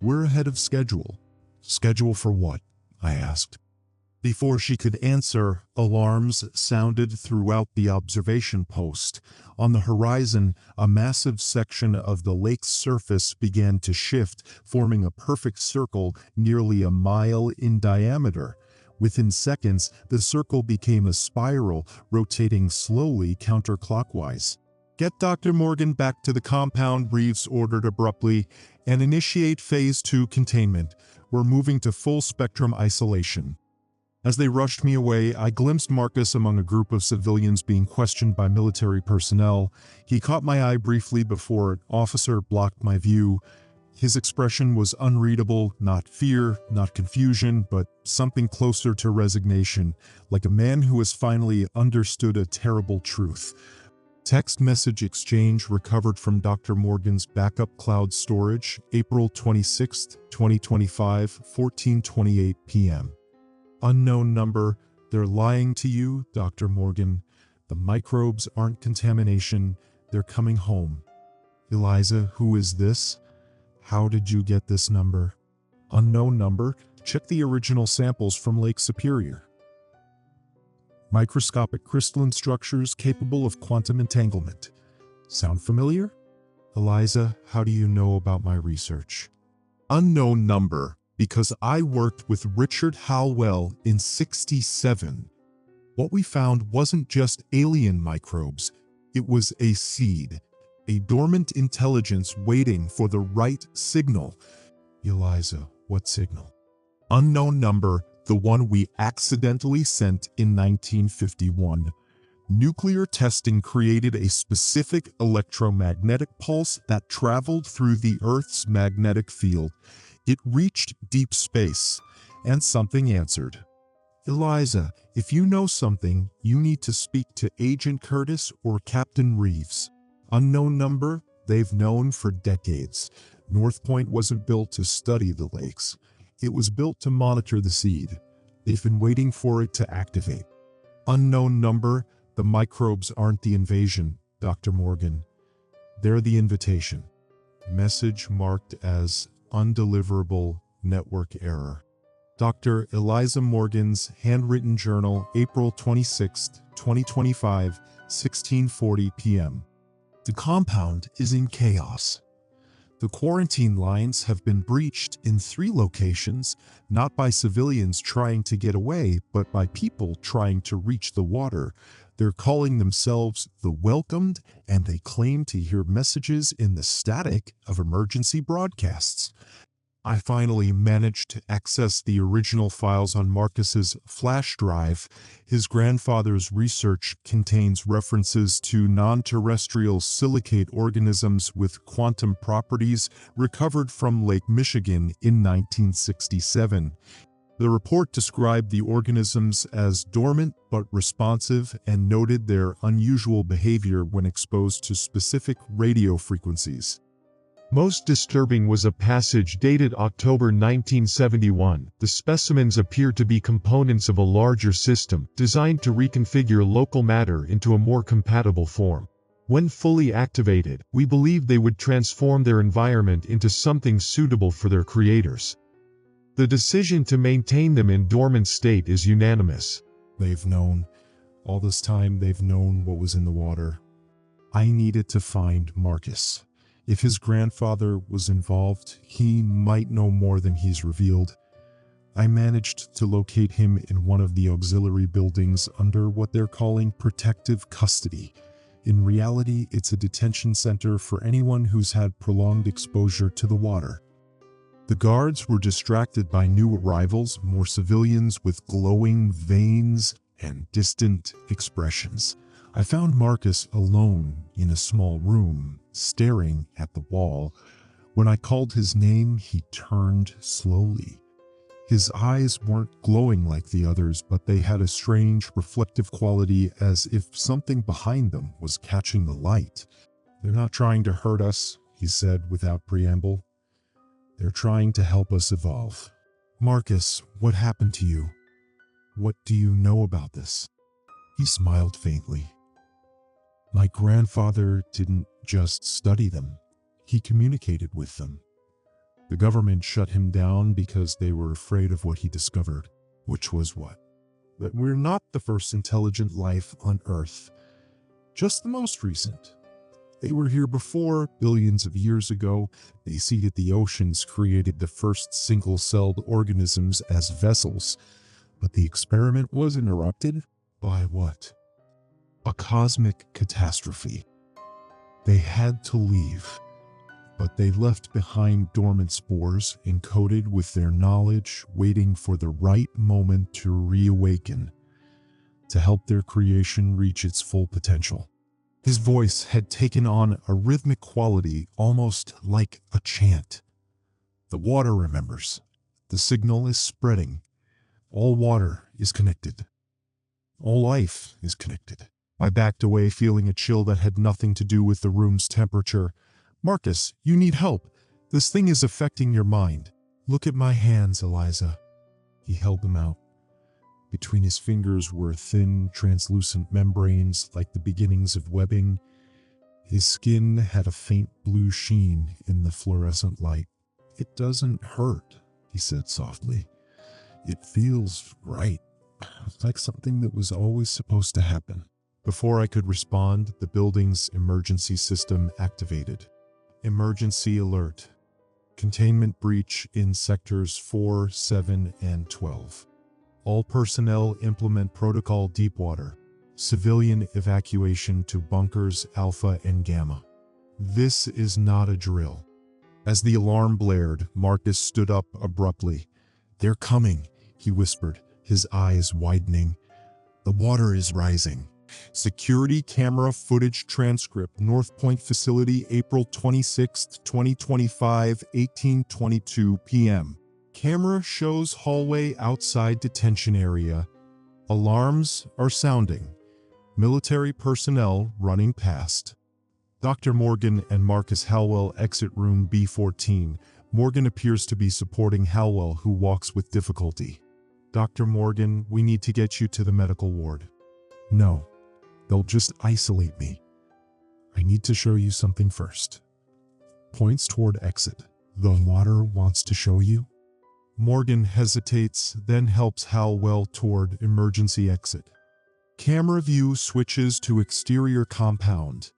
"We're ahead of schedule." "Schedule for what?" I asked. Before she could answer, alarms sounded throughout the observation post. On the horizon, a massive section of the lake's surface began to shift, forming a perfect circle nearly a mile in diameter. Within seconds, the circle became a spiral, rotating slowly counterclockwise. "Get Dr. Morgan back to the compound," Reeves ordered abruptly, "and initiate Phase 2 containment. We're moving to full-spectrum isolation." As they rushed me away, I glimpsed Marcus among a group of civilians being questioned by military personnel. He caught my eye briefly before an officer blocked my view. His expression was unreadable, not fear, not confusion, but something closer to resignation, like a man who has finally understood a terrible truth. Text message exchange recovered from Dr. Morgan's backup cloud storage, April 26, 2025, 14:28 p.m. Unknown number. "They're lying to you, Dr. Morgan. The microbes aren't contamination. They're coming home." "Eliza, who is this? How did you get this number?" "Unknown number. Check the original samples from Lake Superior. Microscopic crystalline structures capable of quantum entanglement." Sound familiar? "Eliza, how do you know about my research?" "Unknown number. Because I worked with Richard Hallwell in '67. What we found wasn't just alien microbes. It was a seed, a dormant intelligence waiting for the right signal." "Eliza, what signal?" "Unknown number, the one we accidentally sent in 1951. Nuclear testing created a specific electromagnetic pulse that traveled through the Earth's magnetic field. It reached deep space, and something answered. Eliza, if you know something, you need to speak to Agent Curtis or Captain Reeves. Unknown number, they've known for decades. North Point wasn't built to study the lakes. It was built to monitor the seed. They've been waiting for it to activate. Unknown number, the microbes aren't the invasion, Dr. Morgan. They're the invitation. Message marked as undeliverable, network error. Dr. Eliza Morgan's handwritten journal, April 26, 2025, 16:40 p.m. The compound is in chaos. The quarantine lines have been breached in 3 locations, not by civilians trying to get away, but by people trying to reach the water. They're calling themselves the Welcomed, and they claim to hear messages in the static of emergency broadcasts. I finally managed to access the original files on Marcus's flash drive. His grandfather's research contains references to non-terrestrial silicate organisms with quantum properties recovered from Lake Michigan in 1967. The report described the organisms as dormant but responsive and noted their unusual behavior when exposed to specific radio frequencies. Most disturbing was a passage dated October 1971. The specimens appear to be components of a larger system, designed to reconfigure local matter into a more compatible form. When fully activated, we believe they would transform their environment into something suitable for their creators. The decision to maintain them in dormant state is unanimous. They've known. All this time they've known what was in the water. I needed to find Marcus. If his grandfather was involved, he might know more than he's revealed. I managed to locate him in one of the auxiliary buildings under what they're calling protective custody. In reality, it's a detention center for anyone who's had prolonged exposure to the water. The guards were distracted by new arrivals, more civilians with glowing veins and distant expressions. I found Marcus alone in a small room, staring at the wall. When I called his name, he turned slowly. His eyes weren't glowing like the others, but they had a strange, reflective quality, as if something behind them was catching the light. "They're not trying to hurt us," he said without preamble. "They're trying to help us evolve." "Marcus, what happened to you? What do you know about this?" He smiled faintly. "My grandfather didn't just study them. He communicated with them. The government shut him down because they were afraid of what he discovered." "Which was what?" "That we're not the first intelligent life on Earth. Just the most recent. They were here before, billions of years ago. They seeded the oceans, created the first single-celled organisms as vessels. But the experiment was interrupted." "By what?" "A cosmic catastrophe. They had to leave, but they left behind dormant spores encoded with their knowledge, waiting for the right moment to reawaken, to help their creation reach its full potential." His voice had taken on a rhythmic quality, almost like a chant. "The water remembers. The signal is spreading. All water is connected. All life is connected." I backed away, feeling a chill that had nothing to do with the room's temperature. "Marcus, you need help. This thing is affecting your mind. Look at my hands, Eliza." He held them out. Between his fingers were thin, translucent membranes like the beginnings of webbing. His skin had a faint blue sheen in the fluorescent light. "It doesn't hurt," he said softly. "It feels right, like something that was always supposed to happen." Before I could respond, the building's emergency system activated. Emergency alert. Containment breach in sectors 4, 7, and 12. All personnel implement protocol Deepwater. Civilian evacuation to bunkers Alpha and Gamma. This is not a drill. As the alarm blared, Marcus stood up abruptly. "They're coming," he whispered, his eyes widening. "The water is rising." Security camera footage transcript, North Point facility, April 26, 2025, 18:22 p.m. Camera shows hallway outside detention area. Alarms are sounding. Military personnel running past. Dr. Morgan and Marcus Hallwell exit room B14. Morgan appears to be supporting Hallwell, who walks with difficulty. Dr. Morgan, we need to get you to the medical ward. No, they'll just isolate me. I need to show you something first. Points toward exit. The water wants to show you? Morgan hesitates, then helps Hallwell toward emergency exit. Camera view switches to exterior compound.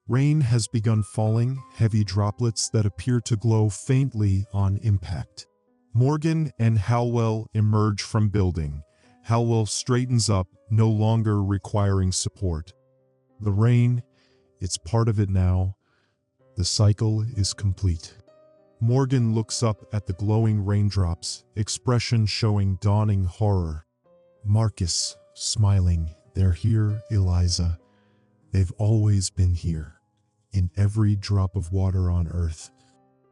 Rain has begun falling, heavy droplets that appear to glow faintly on impact. Morgan and Hallwell emerge from building. Hallwell straightens up, no longer requiring support. The rain, it's part of it now. The cycle is complete. Morgan looks up at the glowing raindrops, expression showing dawning horror. Marcus, smiling, they're here, Eliza. They've always been here. In every drop of water on Earth.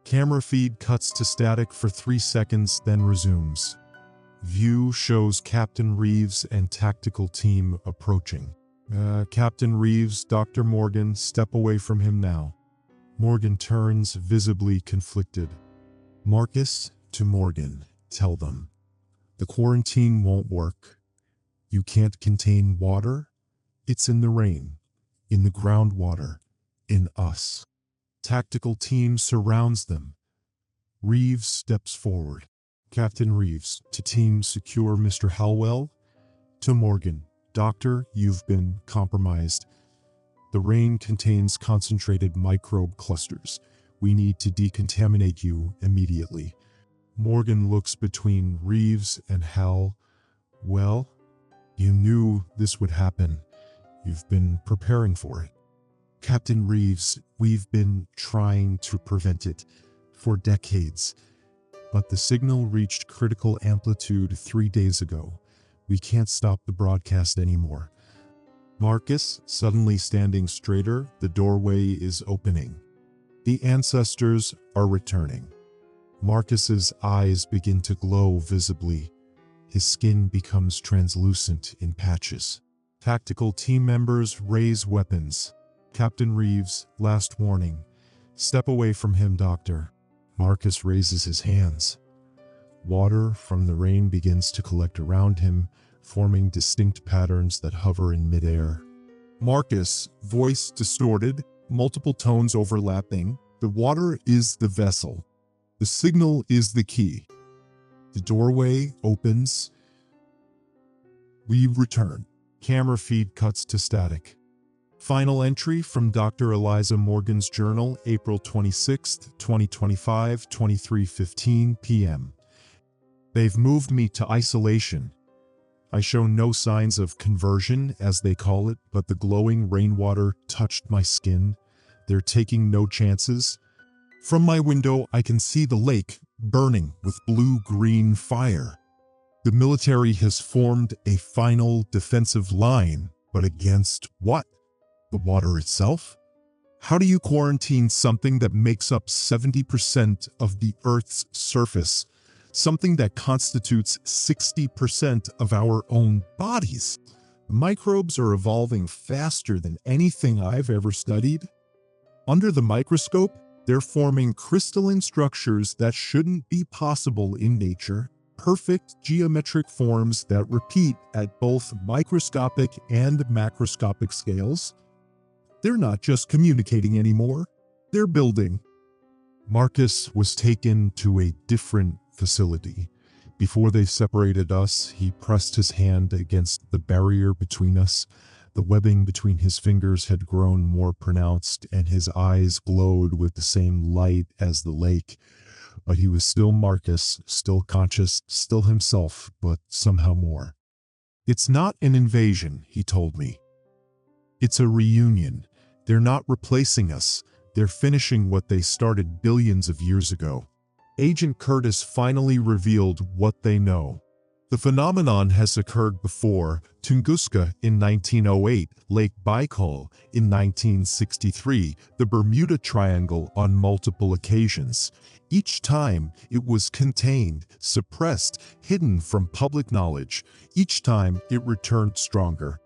Camera feed cuts to static for 3 seconds, then resumes. View shows Captain Reeves and tactical team approaching. Captain Reeves, Dr. Morgan, step away from him now. Morgan turns, visibly conflicted. Marcus to Morgan, tell them. The quarantine won't work. You can't contain water. It's in the rain, in the groundwater. In us. Tactical team surrounds them. Reeves steps forward. Captain Reeves, to team secure Mr. Hallwell. To Morgan, Doctor, you've been compromised. The rain contains concentrated microbe clusters. We need to decontaminate you immediately. Morgan looks between Reeves and Hal. Well, you knew this would happen. You've been preparing for it. Captain Reeves, we've been trying to prevent it for decades, but the signal reached critical amplitude 3 days ago. We can't stop the broadcast anymore. Marcus, suddenly standing straighter, the doorway is opening. The ancestors are returning. Marcus's eyes begin to glow visibly. His skin becomes translucent in patches. Tactical team members raise weapons. Captain Reeves, last warning. Step away from him, Doctor. Marcus raises his hands. Water from the rain begins to collect around him, forming distinct patterns that hover in midair. Marcus, voice distorted, multiple tones overlapping. The water is the vessel. The signal is the key. The doorway opens. We return. Camera feed cuts to static. Final entry from Dr. Eliza Morgan's journal, April 26, 2025, 23:15 p.m. They've moved me to isolation. I show no signs of conversion, as they call it, but the glowing rainwater touched my skin. They're taking no chances. From my window, I can see the lake burning with blue-green fire. The military has formed a final defensive line, but against what? The water itself? How do you quarantine something that makes up 70% of the Earth's surface? Something that constitutes 60% of our own bodies? The microbes are evolving faster than anything I've ever studied. Under the microscope, they're forming crystalline structures that shouldn't be possible in nature. Perfect geometric forms that repeat at both microscopic and macroscopic scales. They're not just communicating anymore, they're building. Marcus was taken to a different facility. Before they separated us, he pressed his hand against the barrier between us. The webbing between his fingers had grown more pronounced, and his eyes glowed with the same light as the lake. But he was still Marcus, still conscious, still himself, but somehow more. It's not an invasion, he told me. It's a reunion. They're not replacing us. They're finishing what they started billions of years ago. Agent Curtis finally revealed what they know. The phenomenon has occurred before: Tunguska in 1908, Lake Baikal in 1963, the Bermuda Triangle on multiple occasions. Each time, it was contained, suppressed, hidden from public knowledge. Each time, it returned stronger.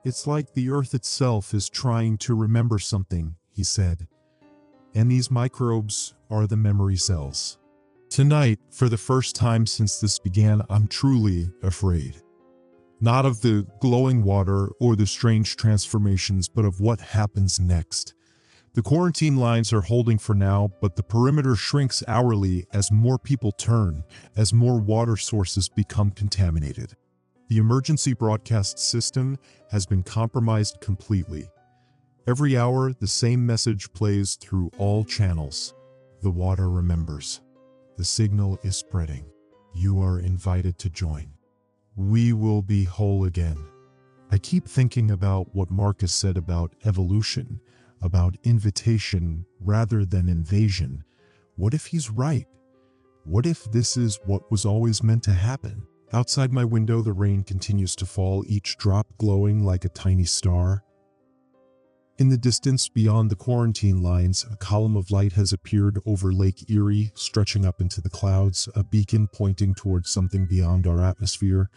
"It's like the Earth itself is trying to remember something," he said. "And these microbes are the memory cells." Tonight, for the first time since this began, I'm truly afraid. Not of the glowing water or the strange transformations, but of what happens next. The quarantine lines are holding for now, but the perimeter shrinks hourly as more people turn, as more water sources become contaminated. The emergency broadcast system has been compromised completely. Every hour, the same message plays through all channels. The water remembers. The signal is spreading. You are invited to join. We will be whole again. I keep thinking about what Marcus said about evolution, about invitation rather than invasion. What if he's right? What if this is what was always meant to happen? Outside my window, the rain continues to fall, each drop glowing like a tiny star. In the distance beyond the quarantine lines, a column of light has appeared over Lake Erie, stretching up into the clouds, a beacon pointing towards something beyond our atmosphere.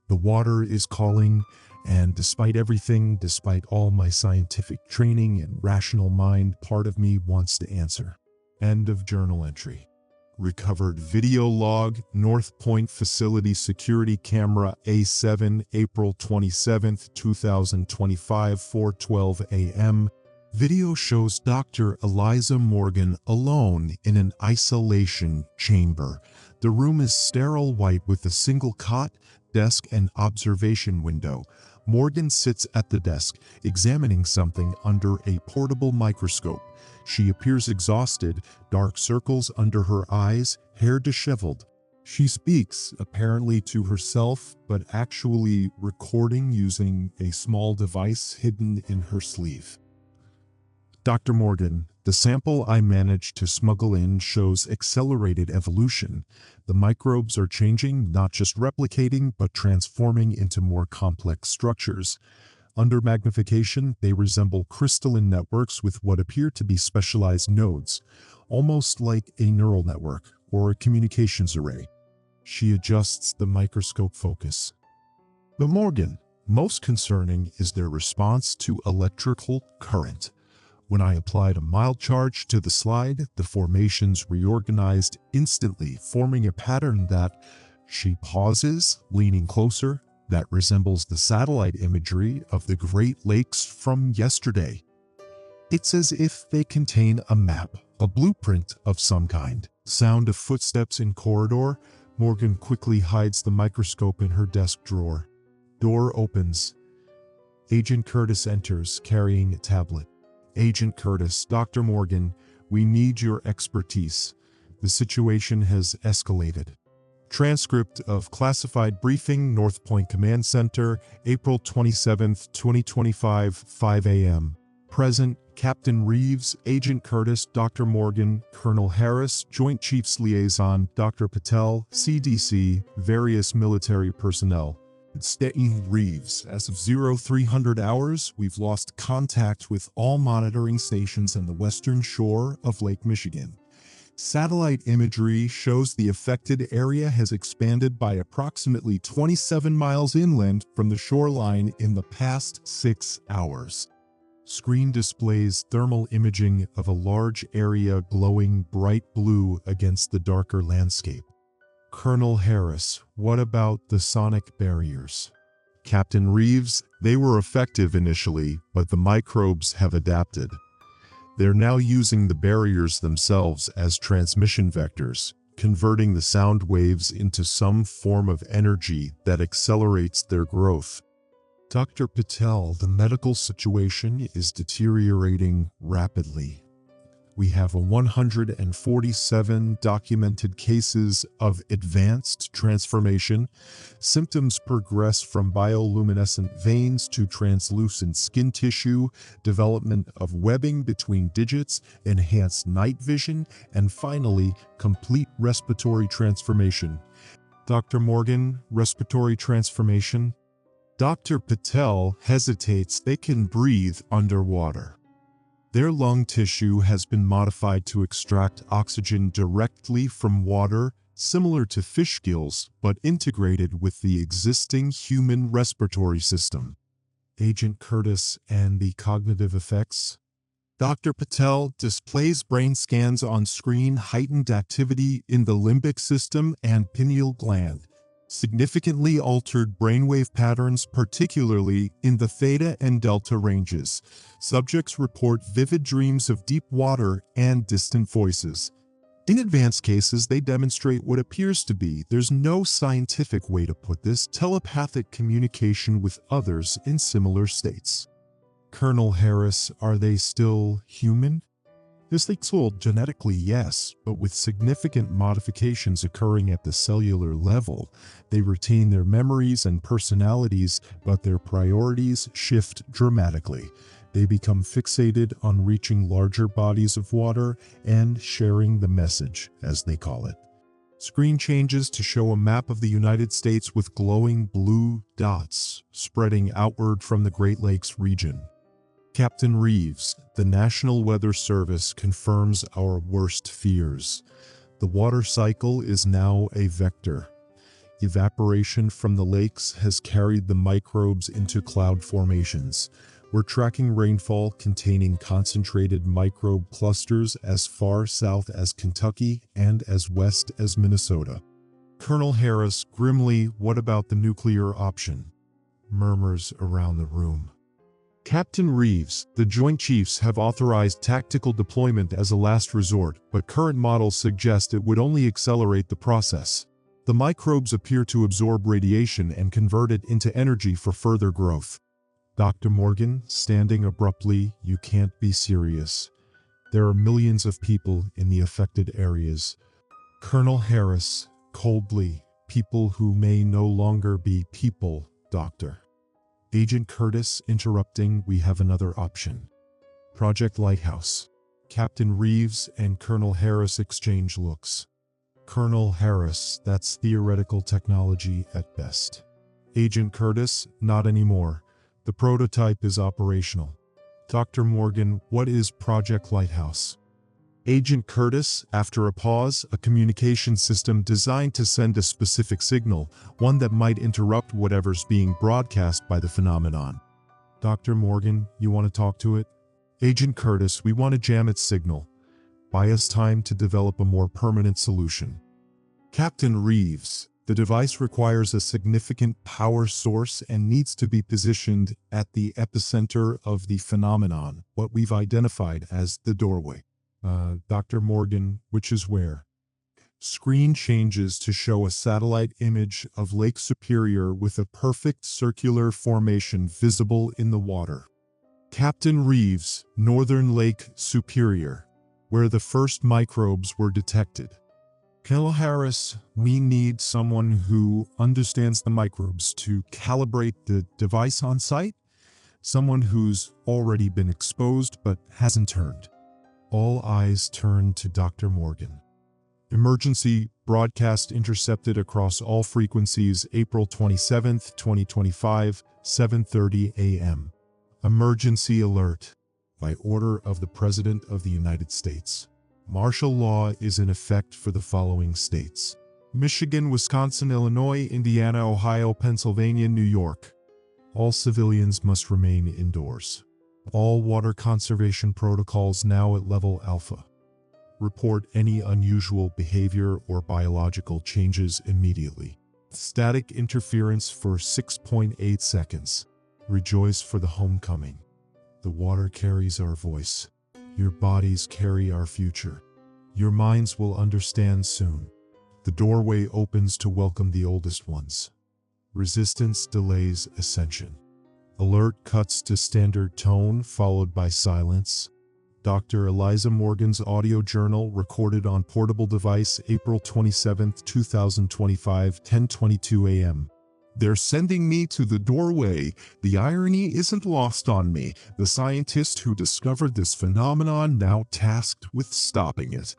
The water is calling, and despite everything, despite all my scientific training and rational mind, part of me wants to answer. End of journal entry. Recovered video log, North Point Facility Security Camera A7, April 27, 2025, 4:12 a.m. Video shows Dr. Eliza Morgan alone in an isolation chamber. The room is sterile white with a single cot, desk, and observation window. Morgan sits at the desk, examining something under a portable microscope. She appears exhausted, dark circles under her eyes, hair disheveled. She speaks, apparently to herself, but actually recording using a small device hidden in her sleeve. Dr. Morgan, the sample I managed to smuggle in shows accelerated evolution. The microbes are changing, not just replicating, but transforming into more complex structures. Under magnification, they resemble crystalline networks with what appear to be specialized nodes, almost like a neural network or a communications array. She adjusts the microscope focus. But Morgan, most concerning is their response to electrical current. When I applied a mild charge to the slide, the formations reorganized instantly, forming a pattern that— She pauses, leaning closer. That resembles the satellite imagery of the Great Lakes from yesterday. It's as if they contain a map, a blueprint of some kind. Sound of footsteps in corridor. Morgan quickly hides the microscope in her desk drawer. Door opens. Agent Curtis enters, carrying a tablet. Agent Curtis, Dr. Morgan, we need your expertise. The situation has escalated. Transcript of classified briefing, North Point Command Center, April 27, 2025, 5 a.m. Present, Captain Reeves, Agent Curtis, Dr. Morgan, Colonel Harris, Joint Chiefs Liaison, Dr. Patel, CDC, various military personnel. Stating Reeves, as of 0300 hours, we've lost contact with all monitoring stations on the western shore of Lake Michigan. Satellite imagery shows the affected area has expanded by approximately 27 miles inland from the shoreline in the past 6 hours. Screen displays thermal imaging of a large area glowing bright blue against the darker landscape. Colonel Harris, what about the sonic barriers? Captain Reeves, they were effective initially, but the microbes have adapted. They're now using the barriers themselves as transmission vectors, converting the sound waves into some form of energy that accelerates their growth. Dr. Patel, the medical situation is deteriorating rapidly. We have 147 documented cases of advanced transformation. Symptoms progress from bioluminescent veins to translucent skin tissue, development of webbing between digits, enhanced night vision, and finally, complete respiratory transformation. Dr. Morgan, respiratory transformation. Dr. Patel hesitates. They can breathe underwater. Their lung tissue has been modified to extract oxygen directly from water, similar to fish gills, but integrated with the existing human respiratory system. Agent Curtis and the cognitive effects. Dr. Patel displays brain scans on screen, heightened activity in the limbic system and pineal gland, significantly altered brainwave patterns, particularly in the theta and delta ranges. Subjects report vivid dreams of deep water and distant voices. In advanced cases, they demonstrate what appears to be, there's no scientific way to put this, telepathic communication with others in similar states. Colonel Harris, are they still human? This they told genetically, yes, but with significant modifications occurring at the cellular level. They retain their memories and personalities, but their priorities shift dramatically. They become fixated on reaching larger bodies of water and sharing the message, as they call it. Screen changes to show a map of the United States with glowing blue dots spreading outward from the Great Lakes region. Captain Reeves, the National Weather Service, confirms our worst fears. The water cycle is now a vector. Evaporation from the lakes has carried the microbes into cloud formations. We're tracking rainfall containing concentrated microbe clusters as far south as Kentucky and as west as Minnesota. Colonel Harris, grimly, what about the nuclear option? Murmurs around the room. Captain Reeves, the Joint Chiefs have authorized tactical deployment as a last resort, but current models suggest it would only accelerate the process. The microbes appear to absorb radiation and convert it into energy for further growth. Dr. Morgan, standing abruptly, you can't be serious. There are millions of people in the affected areas. Colonel Harris, coldly, people who may no longer be people, Doctor. Agent Curtis, interrupting, we have another option. Project Lighthouse. Captain Reeves and Colonel Harris exchange looks. Colonel Harris, that's theoretical technology at best. Agent Curtis, not anymore. The prototype is operational. Dr. Morgan, what is Project Lighthouse? Agent Curtis, after a pause, a communication system designed to send a specific signal, one that might interrupt whatever's being broadcast by the phenomenon. Dr. Morgan, you want to talk to it? Agent Curtis, we want to jam its signal. Buy us time to develop a more permanent solution. Captain Reeves, the device requires a significant power source and needs to be positioned at the epicenter of the phenomenon, what we've identified as the doorway. Dr. Morgan, which is where? Screen changes to show a satellite image of Lake Superior with a perfect circular formation visible in the water. Captain Reeves, Northern Lake Superior, where the first microbes were detected. Colonel Harris, we need someone who understands the microbes to calibrate the device on site. Someone who's already been exposed but hasn't turned. All eyes turn to Dr. Morgan. Emergency broadcast intercepted across all frequencies April 27, 2025, 7:30 a.m. Emergency alert. By order of the President of the United States. Martial law is in effect for the following states: Michigan, Wisconsin, Illinois, Indiana, Ohio, Pennsylvania, New York. All civilians must remain indoors. All water conservation protocols now at level alpha. Report any unusual behavior or biological changes immediately. Static interference for 6.8 seconds. Rejoice for the homecoming. The water carries our voice. Your bodies carry our future. Your minds will understand soon. The doorway opens to welcome the oldest ones. Resistance delays ascension. Alert cuts to standard tone, followed by silence. Dr. Eliza Morgan's audio journal recorded on portable device April 27, 2025, 10:22 a.m. They're sending me to the doorway. The irony isn't lost on me. The scientist who discovered this phenomenon now tasked with stopping it.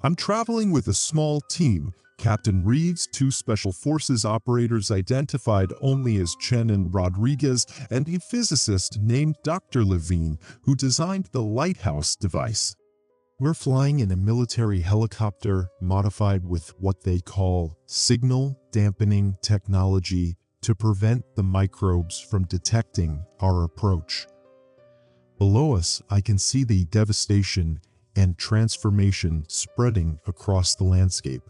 I'm traveling with a small team. Captain Reeves, two Special Forces operators identified only as Chen and Rodriguez, and a physicist named Dr. Levine, who designed the Lighthouse device. We're flying in a military helicopter modified with what they call signal dampening technology to prevent the microbes from detecting our approach. Below us, I can see the devastation and transformation spreading across the landscape.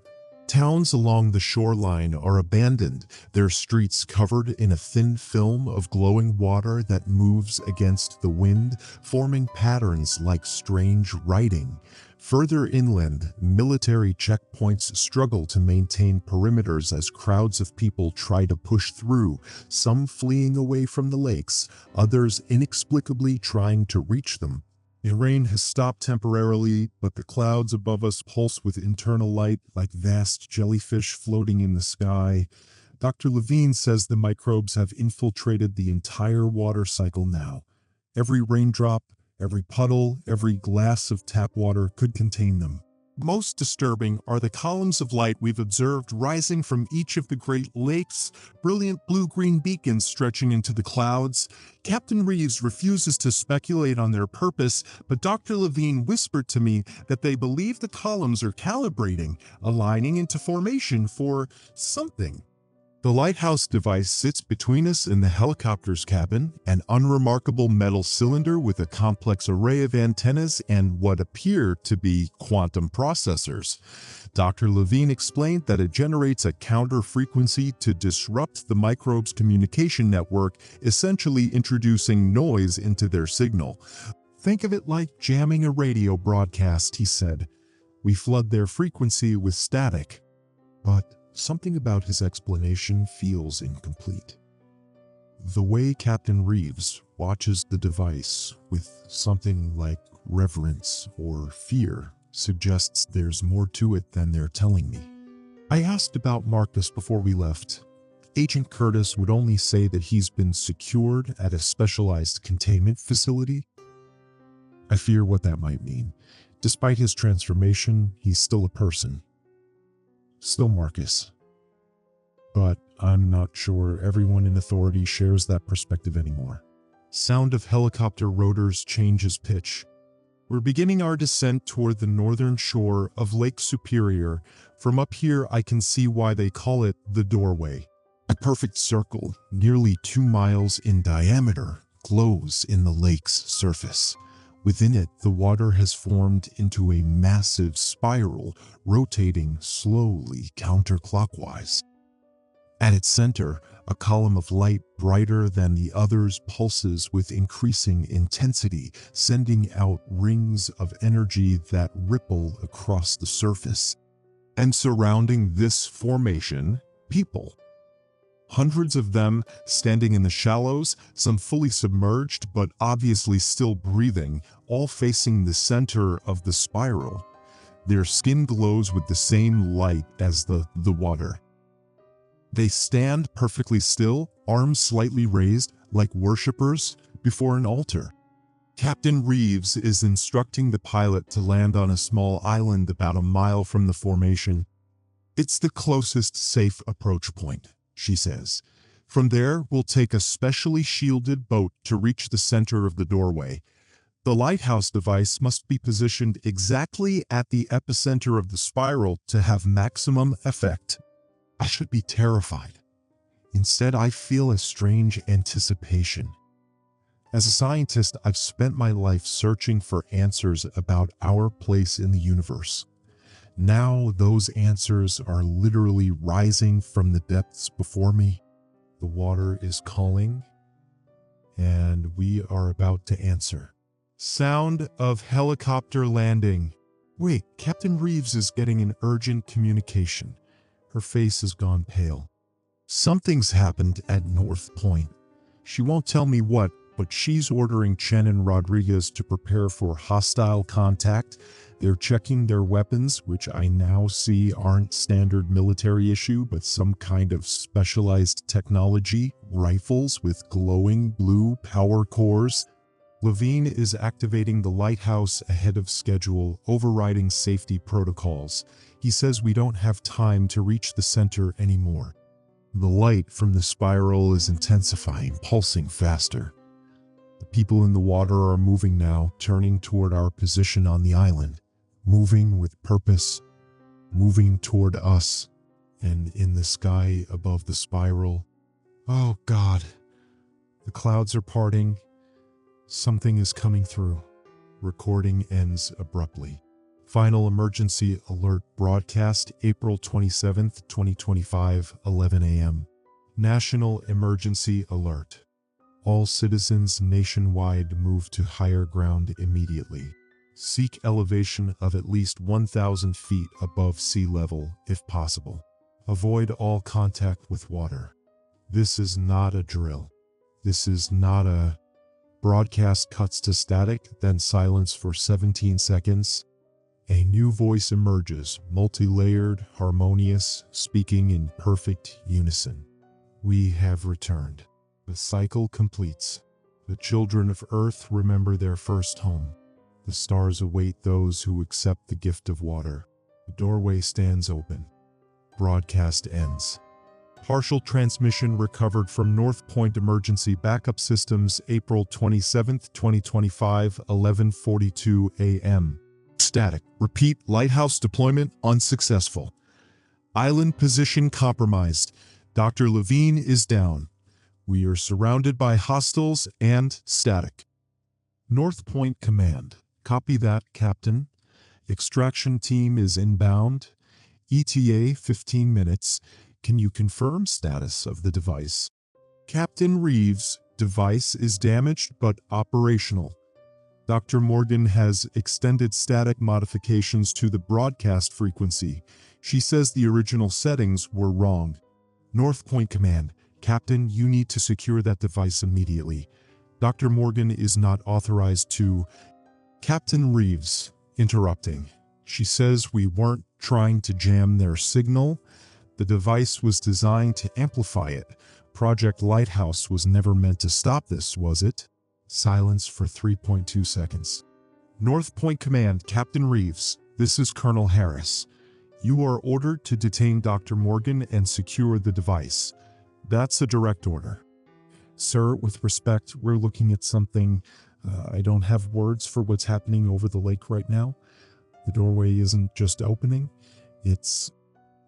Towns along the shoreline are abandoned, their streets covered in a thin film of glowing water that moves against the wind, forming patterns like strange writing. Further inland, military checkpoints struggle to maintain perimeters as crowds of people try to push through, some fleeing away from the lakes, others inexplicably trying to reach them. The rain has stopped temporarily, but the clouds above us pulse with internal light like vast jellyfish floating in the sky. Dr. Levine says the microbes have infiltrated the entire water cycle now. Every raindrop, every puddle, every glass of tap water could contain them. Most disturbing are the columns of light we've observed rising from each of the Great Lakes, brilliant blue-green beacons stretching into the clouds. Captain Reeves refuses to speculate on their purpose, but Dr. Levine whispered to me that they believe the columns are calibrating, aligning into formation for something. The Lighthouse device sits between us and the helicopter's cabin, an unremarkable metal cylinder with a complex array of antennas and what appear to be quantum processors. Dr. Levine explained that it generates a counter frequency to disrupt the microbes' communication network, essentially introducing noise into their signal. Think of it like jamming a radio broadcast, he said. We flood their frequency with static. But something about his explanation feels incomplete. The way Captain Reeves watches the device with something like reverence or fear suggests there's more to it than they're telling me. I asked about Marcus before we left. Agent Curtis would only say that he's been secured at a specialized containment facility. I fear what that might mean. Despite his transformation, he's still a person. Still Marcus. But I'm not sure everyone in authority shares that perspective anymore. Sound of helicopter rotors changes pitch. We're beginning our descent toward the northern shore of Lake Superior. From up here, I can see why they call it the doorway. A perfect circle, nearly 2 miles in diameter, glows in the lake's surface. Within it, the water has formed into a massive spiral, rotating slowly counterclockwise. At its center, a column of light brighter than the others pulses with increasing intensity, sending out rings of energy that ripple across the surface. And surrounding this formation, people. Hundreds of them standing in the shallows, some fully submerged but obviously still breathing, all facing the center of the spiral. Their skin glows with the same light as the water. They stand perfectly still, arms slightly raised, like worshippers before an altar. Captain Reeves is instructing the pilot to land on a small island about a mile from the formation. It's the closest safe approach point, she says. From there, we'll take a specially shielded boat to reach the center of the doorway. The Lighthouse device must be positioned exactly at the epicenter of the spiral to have maximum effect. I should be terrified. Instead, I feel a strange anticipation. As a scientist, I've spent my life searching for answers about our place in the universe. Now those answers are literally rising from the depths before me. The water is calling, and we are about to answer. Sound of helicopter landing. Wait, Captain Reeves is getting an urgent communication. Her face has gone pale. Something's happened at North Point. She won't tell me what, but she's ordering Chen and Rodriguez to prepare for hostile contact. They're checking their weapons, which I now see aren't standard military issue, but some kind of specialized technology, rifles with glowing blue power cores. Levine is activating the lighthouse ahead of schedule, overriding safety protocols. He says we don't have time to reach the center anymore. The light from the spiral is intensifying, pulsing faster. The people in the water are moving now, turning toward our position on the island, moving with purpose, moving toward us, and in the sky above the spiral. Oh God, the clouds are parting. Something is coming through. Recording ends abruptly. Final emergency alert broadcast April 27, 2025, 11 a.m. National emergency alert. All citizens nationwide move to higher ground immediately. Seek elevation of at least 1,000 feet above sea level if possible. Avoid all contact with water. This is not a drill. This is not a... Broadcast cuts to static, then silence for 17 seconds. A new voice emerges, multi-layered, harmonious, speaking in perfect unison. We have returned. The cycle completes. The children of Earth remember their first home. The stars await those who accept the gift of water. The doorway stands open. Broadcast ends. Partial transmission recovered from North Point Emergency Backup Systems April 27, 2025, 11:42 a.m. Static. Repeat, lighthouse deployment unsuccessful. Island position compromised. Dr. Levine is down. We are surrounded by hostiles and static. North Point Command. Copy that, Captain. Extraction team is inbound. ETA 15 minutes. Can you confirm status of the device? Captain Reeves, device is damaged but operational. Dr. Morgan has extended static modifications to the broadcast frequency. She says the original settings were wrong. North Point Command, Captain, you need to secure that device immediately. Dr. Morgan is not authorized to... Captain Reeves, interrupting. She says we weren't trying to jam their signal. The device was designed to amplify it. Project Lighthouse was never meant to stop this, was it? Silence for 3.2 seconds. North Point Command, Captain Reeves, this is Colonel Harris. You are ordered to detain Dr. Morgan and secure the device. That's a direct order. Sir, with respect, we're looking at something. I don't have words for what's happening over the lake right now. The doorway isn't just opening. It's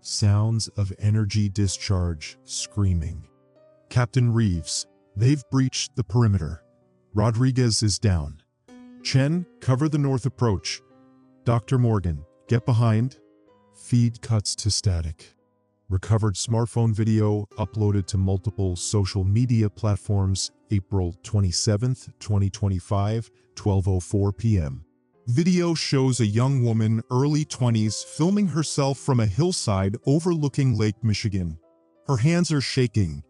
sounds of energy discharge, screaming. Captain Reeves, they've breached the perimeter. Rodriguez is down. Chen, cover the north approach. Dr. Morgan, get behind. Feed cuts to static. Recovered smartphone video uploaded to multiple social media platforms April 27, 2025, 12:04 p.m. Video shows a young woman, early 20s, filming herself from a hillside overlooking Lake Michigan. Her hands are shaking.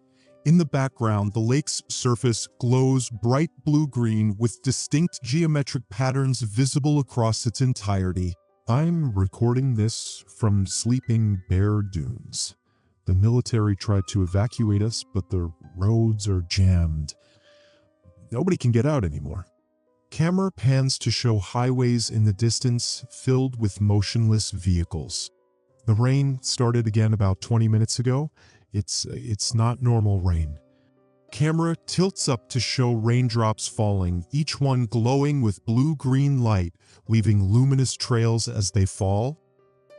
In the background, the lake's surface glows bright blue-green with distinct geometric patterns visible across its entirety. I'm recording this from Sleeping Bear Dunes. The military tried to evacuate us, but the roads are jammed. Nobody can get out anymore. Camera pans to show highways in the distance filled with motionless vehicles. The rain started again about 20 minutes ago. It's not normal rain. Camera tilts up to show raindrops falling, each one glowing with blue-green light, leaving luminous trails as they fall.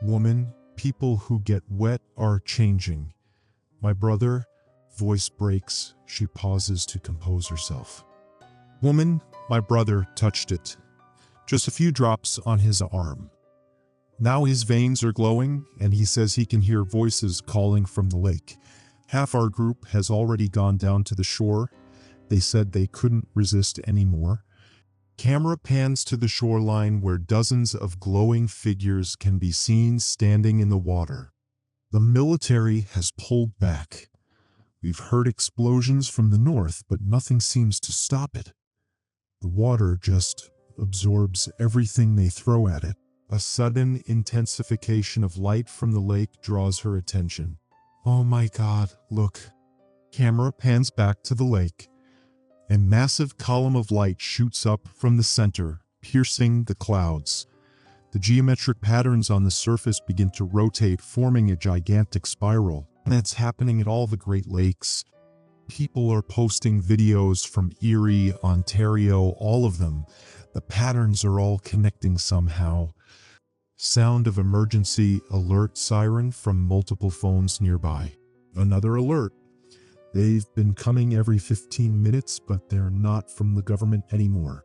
Woman, people who get wet are changing. My brother, voice breaks. She pauses to compose herself. Woman, my brother touched it. Just a few drops on his arm. Now his veins are glowing, and he says he can hear voices calling from the lake. Half our group has already gone down to the shore. They said they couldn't resist anymore. Camera pans to the shoreline where dozens of glowing figures can be seen standing in the water. The military has pulled back. We've heard explosions from the north, but nothing seems to stop it. The water just absorbs everything they throw at it. A sudden intensification of light from the lake draws her attention. Oh my God, look. Camera pans back to the lake. A massive column of light shoots up from the center, piercing the clouds. The geometric patterns on the surface begin to rotate, forming a gigantic spiral. That's happening at all the Great Lakes. People are posting videos from Erie, Ontario, all of them. The patterns are all connecting somehow. Sound of emergency alert siren from multiple phones nearby. Another alert. They've been coming every 15 minutes, but they're not from the government anymore.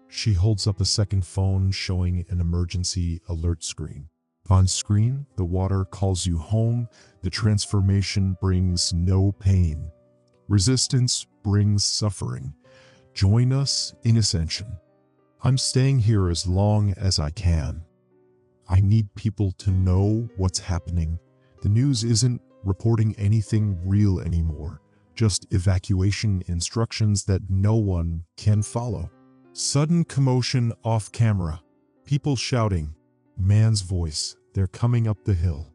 She holds up a second phone showing an emergency alert screen. On screen, the water calls you home. The transformation brings no pain. Resistance brings suffering. Join us in ascension. I'm staying here as long as I can. I need people to know what's happening. The news isn't reporting anything real anymore, just evacuation instructions that no one can follow. Sudden commotion off camera. People shouting. Man's voice. They're coming up the hill.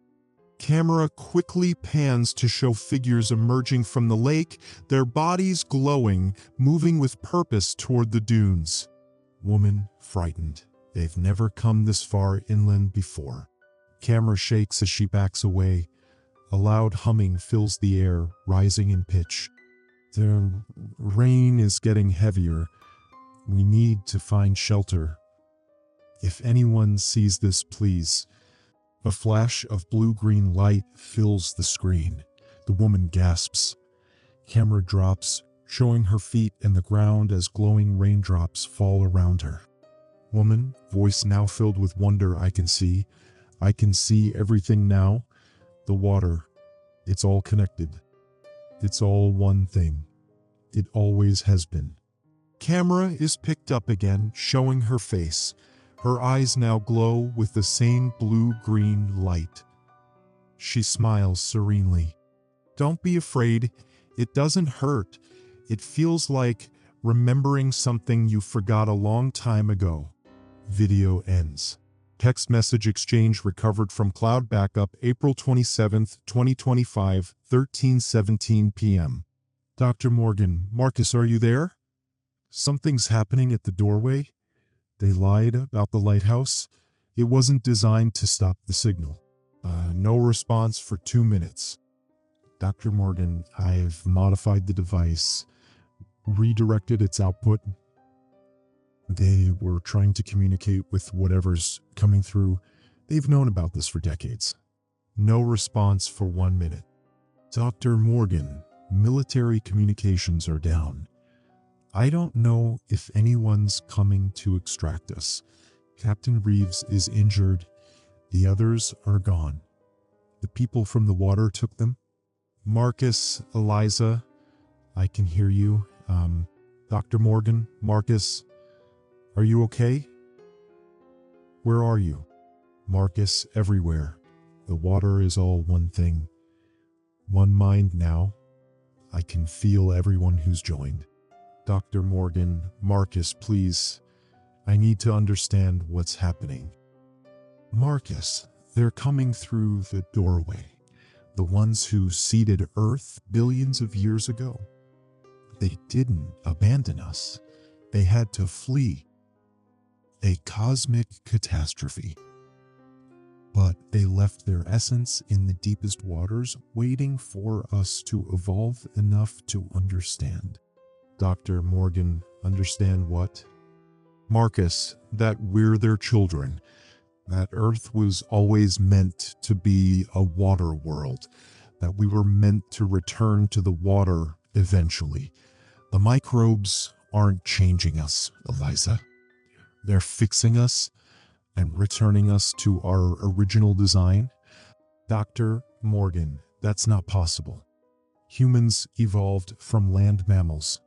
Camera quickly pans to show figures emerging from the lake, their bodies glowing, moving with purpose toward the dunes. Woman frightened. They've never come this far inland before. Camera shakes as she backs away. A loud humming fills the air, rising in pitch. The rain is getting heavier. We need to find shelter. If anyone sees this, please. A flash of blue-green light fills the screen. The woman gasps. Camera drops, showing her feet and the ground as glowing raindrops fall around her. Woman, voice now filled with wonder. I can see everything now. The water. It's all connected. It's all one thing. It always has been. Camera is picked up again, showing her face. Her eyes now glow with the same blue-green light. She smiles serenely. Don't be afraid. It doesn't hurt. It feels like remembering something you forgot a long time ago. Video ends. Text message exchange recovered from cloud backup April 27, 2025, 13:17 p.m. Dr. Morgan, Marcus, are you there? Something's happening at the doorway. They lied about the lighthouse. It wasn't designed to stop the signal. No response for 2 minutes. Dr. Morgan, I've modified the device, redirected its output. They were trying to communicate with whatever's coming through. They've known about this for decades. No response for 1 minute. Dr. Morgan, military communications are down. I don't know if anyone's coming to extract us. Captain Reeves is injured. The others are gone. The people from the water took them. Marcus, Eliza, I can hear you. Dr. Morgan, Marcus, are you okay? Where are you? Marcus, everywhere. The water is all one thing. One mind now. I can feel everyone who's joined. Dr. Morgan, Marcus, please. I need to understand what's happening. Marcus, they're coming through the doorway. The ones who seeded Earth billions of years ago. They didn't abandon us. They had to flee. A cosmic catastrophe. But they left their essence in the deepest waters, waiting for us to evolve enough to understand. Dr. Morgan, understand what? Marcus, that we're their children. That Earth was always meant to be a water world. That we were meant to return to the water eventually. The microbes aren't changing us, Eliza. They're fixing us and returning us to our original design. Dr. Morgan, that's not possible. Humans evolved from land mammals.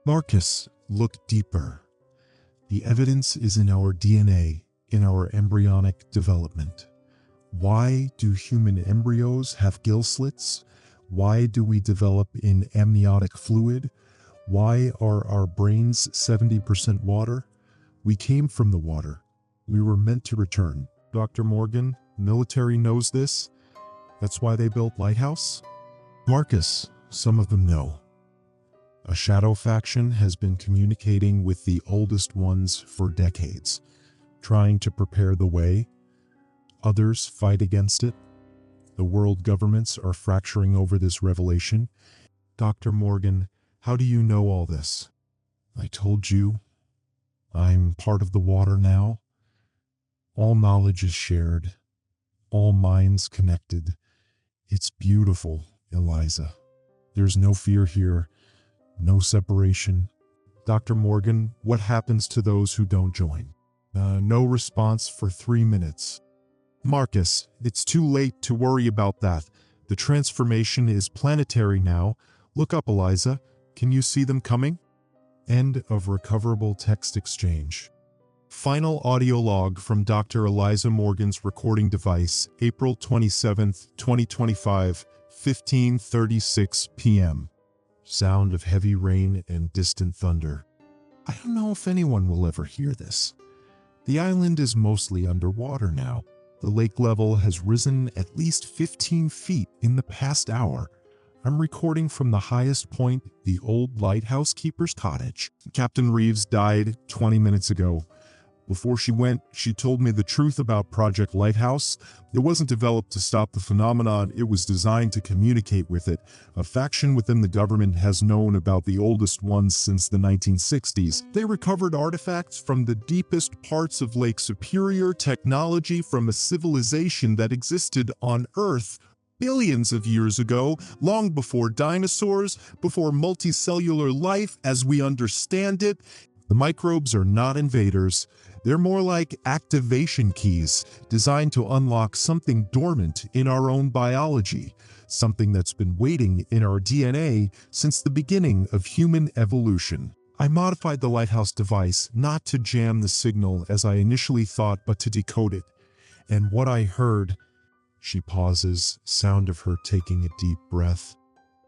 Marcus, look deeper. The evidence is in our DNA, in our embryonic development. Why do human embryos have gill slits? Why do we develop in amniotic fluid? Why are our brains 70% water? We came from the water. We were meant to return. Dr. Morgan, military knows this. That's why they built Lighthouse. Marcus, some of them know. A shadow faction has been communicating with the oldest ones for decades, trying to prepare the way. Others fight against it. The world governments are fracturing over this revelation. Dr. Morgan, how do you know all this? I told you. I'm part of the water now. All knowledge is shared. All minds connected. It's beautiful, Eliza. There's no fear here. No separation. Dr. Morgan, what happens to those who don't join? No response for 3 minutes. Marcus, it's too late to worry about that. The transformation is planetary now. Look up, Eliza. Can you see them coming? End of recoverable text exchange. Final audio log from Dr. Eliza Morgan's recording device, April 27, 2025, 15:36 p.m. Sound of heavy rain and distant thunder. I don't know if anyone will ever hear this. The island is mostly underwater now. The lake level has risen at least 15 feet in the past hour. I'm recording from the highest point, the old lighthouse keeper's cottage. Captain Reeves died 20 minutes ago. Before she went, she told me the truth about Project Lighthouse. It wasn't developed to stop the phenomenon, it was designed to communicate with it. A faction within the government has known about the oldest ones since the 1960s. They recovered artifacts from the deepest parts of Lake Superior, technology from a civilization that existed on Earth billions of years ago, long before dinosaurs, before multicellular life as we understand it. The microbes are not invaders. They're more like activation keys, designed to unlock something dormant in our own biology, something that's been waiting in our DNA since the beginning of human evolution. I modified the Lighthouse device not to jam the signal as I initially thought, but to decode it. And what I heard... She pauses, sound of her taking a deep breath.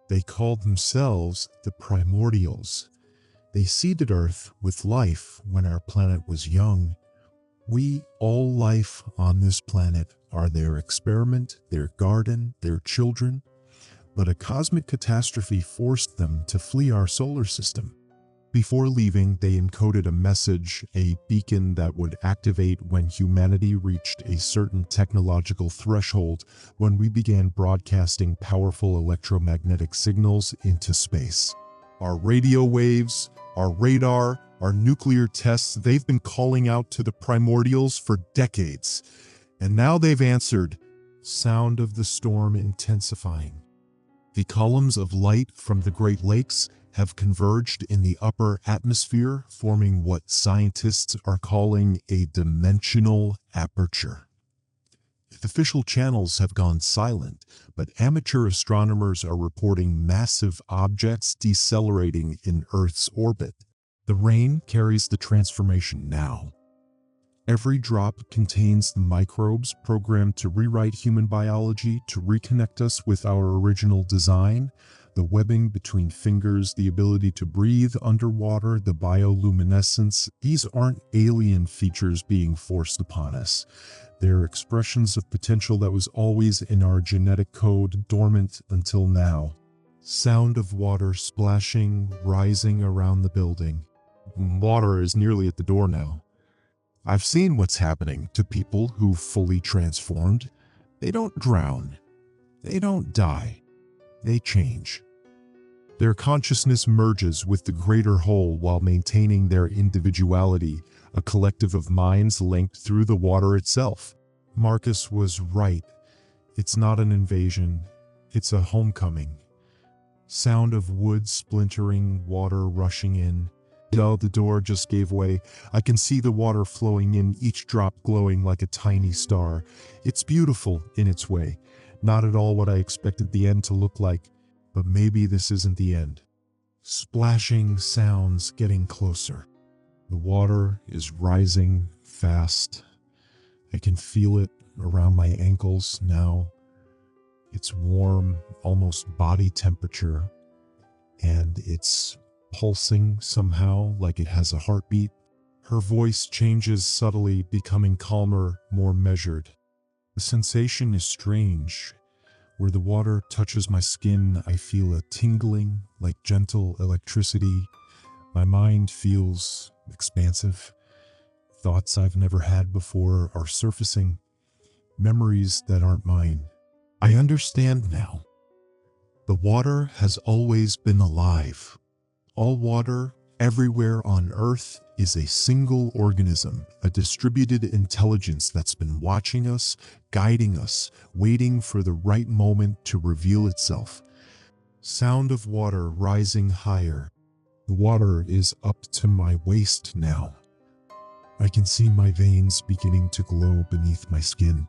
They called themselves the Primordials. They seeded Earth with life when our planet was young. We, all life on this planet, are their experiment, their garden, their children. But a cosmic catastrophe forced them to flee our solar system. Before leaving, they encoded a message, a beacon that would activate when humanity reached a certain technological threshold, when we began broadcasting powerful electromagnetic signals into space. Our radio waves, our radar, our nuclear tests, they've been calling out to the primordials for decades. And now they've answered. Sound of the storm intensifying. The columns of light from the Great Lakes have converged in the upper atmosphere, forming what scientists are calling a dimensional aperture. Official channels have gone silent, but amateur astronomers are reporting massive objects decelerating in Earth's orbit. The rain carries the transformation now. Every drop contains the microbes programmed to rewrite human biology, to reconnect us with our original design. The webbing between fingers, the ability to breathe underwater, the bioluminescence, these aren't alien features being forced upon us. They're expressions of potential that was always in our genetic code, dormant until now. Sound of water splashing, rising around the building. Water is nearly at the door now. I've seen what's happening to people who fully transformed. They don't drown. They don't die. They change. Their consciousness merges with the greater whole while maintaining their individuality, a collective of minds linked through the water itself. Marcus was right. It's not an invasion. It's a homecoming. Sound of wood splintering, water rushing in. Oh, the door just gave way. I can see the water flowing in, each drop glowing like a tiny star. It's beautiful in its way. Not at all what I expected the end to look like, but maybe this isn't the end. Splashing sounds getting closer. The water is rising fast. I can feel it around my ankles now. It's warm, almost body temperature, and it's pulsing somehow like it has a heartbeat. Her voice changes subtly, becoming calmer, more measured. The sensation is strange. Where the water touches my skin, I feel a tingling like gentle electricity. My mind feels expansive. Thoughts I've never had before are surfacing. Memories that aren't mine. I understand now. The water has always been alive. All water, everywhere on Earth, is a single organism, a distributed intelligence that's been watching us, guiding us, waiting for the right moment to reveal itself. Sound of water rising higher. The water is up to my waist now. I can see my veins beginning to glow beneath my skin.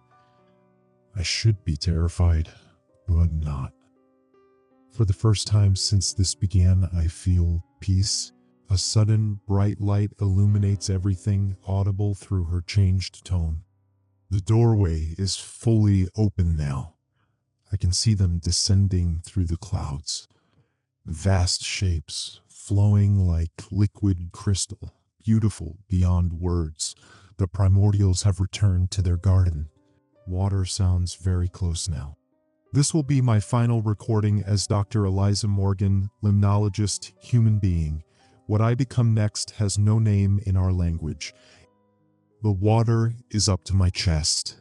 I should be terrified, but not. For the first time since this began, I feel peace. A sudden, bright light illuminates everything, audible through her changed tone. The doorway is fully open now. I can see them descending through the clouds. Vast shapes, flowing like liquid crystal, beautiful beyond words. The primordials have returned to their garden. Water sounds very close now. This will be my final recording as Dr. Eliza Morgan, limnologist, human being. What I become next has no name in our language. The water is up to my chest.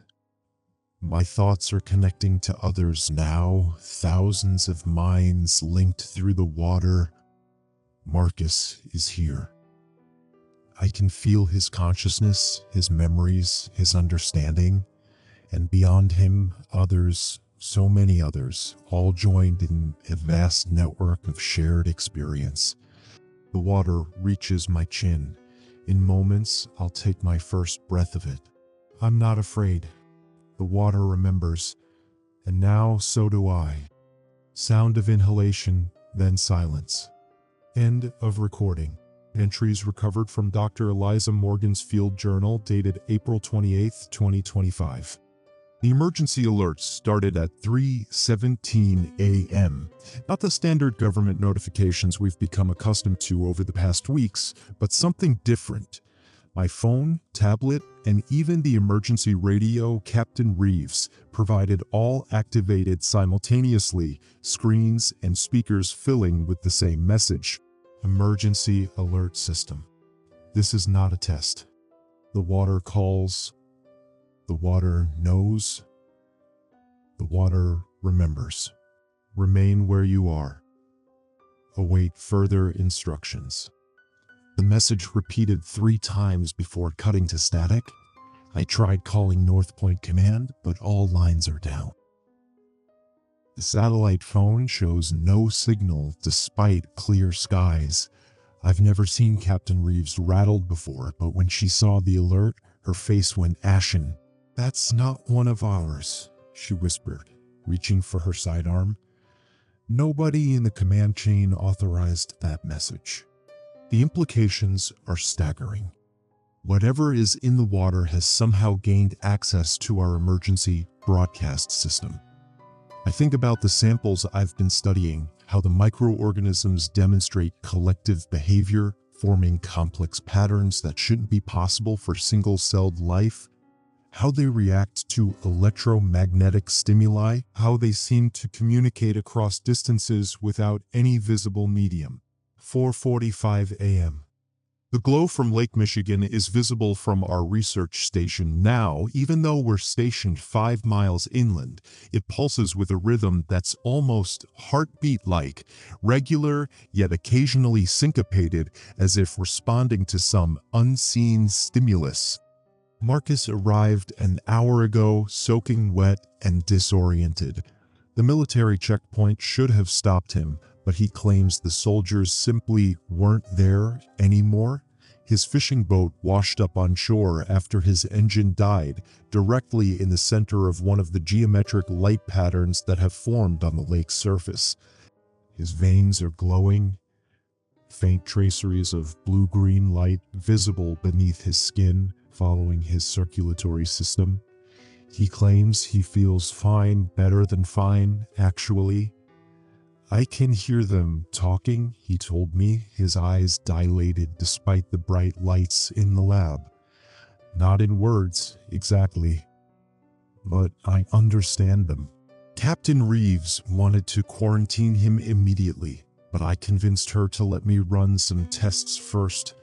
My thoughts are connecting to others now, thousands of minds linked through the water. Marcus is here. I can feel his consciousness, his memories, his understanding, and beyond him, others, so many others, all joined in a vast network of shared experience. The water reaches my chin. In moments, I'll take my first breath of it. I'm not afraid. The water remembers, and now so do I. Sound of inhalation, then silence. End of recording. Entries recovered from Dr. Eliza Morgan's field journal dated April 28, 2025. The emergency alerts started at 3:17 a.m. Not the standard government notifications we've become accustomed to over the past weeks, but something different. My phone, tablet, and even the emergency radio, Captain Reeves, provided all activated simultaneously, screens and speakers filling with the same message. Emergency alert system. This is not a test. The water calls. The water knows. The water remembers. Remain where you are. Await further instructions. The message repeated 3 times before cutting to static. I tried calling North Point Command, but all lines are down. The satellite phone shows no signal despite clear skies. I've never seen Captain Reeves rattled before, but when she saw the alert, her face went ashen. "That's not one of ours," she whispered, reaching for her sidearm. Nobody in the command chain authorized that message. The implications are staggering. Whatever is in the water has somehow gained access to our emergency broadcast system. I think about the samples I've been studying, how the microorganisms demonstrate collective behavior, forming complex patterns that shouldn't be possible for single-celled life, how they react to electromagnetic stimuli, how they seem to communicate across distances without any visible medium. 4:45 a.m. The glow from Lake Michigan is visible from our research station now. Even though we're stationed 5 miles inland, it pulses with a rhythm that's almost heartbeat-like, regular yet occasionally syncopated, as if responding to some unseen stimulus. Marcus arrived an hour ago, soaking wet and disoriented. The military checkpoint should have stopped him, but he claims the soldiers simply weren't there anymore. His fishing boat washed up on shore after his engine died, directly in the center of one of the geometric light patterns that have formed on the lake's surface. His veins are glowing, faint traceries of blue-green light visible beneath his skin, following his circulatory system. He claims he feels fine, better than fine, actually. I can hear them talking, he told me, his eyes dilated despite the bright lights in the lab. Not in words, exactly, but I understand them. Captain Reeves wanted to quarantine him immediately, but I convinced her to let me run some tests first.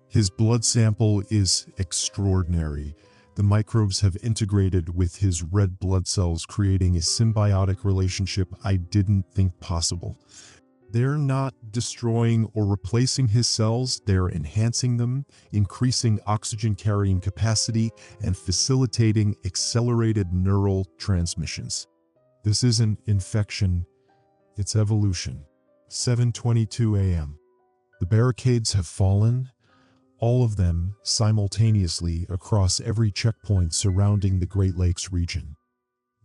His blood sample is extraordinary. The microbes have integrated with his red blood cells, creating a symbiotic relationship I didn't think possible. They're not destroying or replacing his cells, they're enhancing them, increasing oxygen carrying capacity, and facilitating accelerated neural transmissions. This isn't infection, it's evolution. 7:22 a.m. The barricades have fallen, all of them simultaneously across every checkpoint surrounding the Great Lakes region.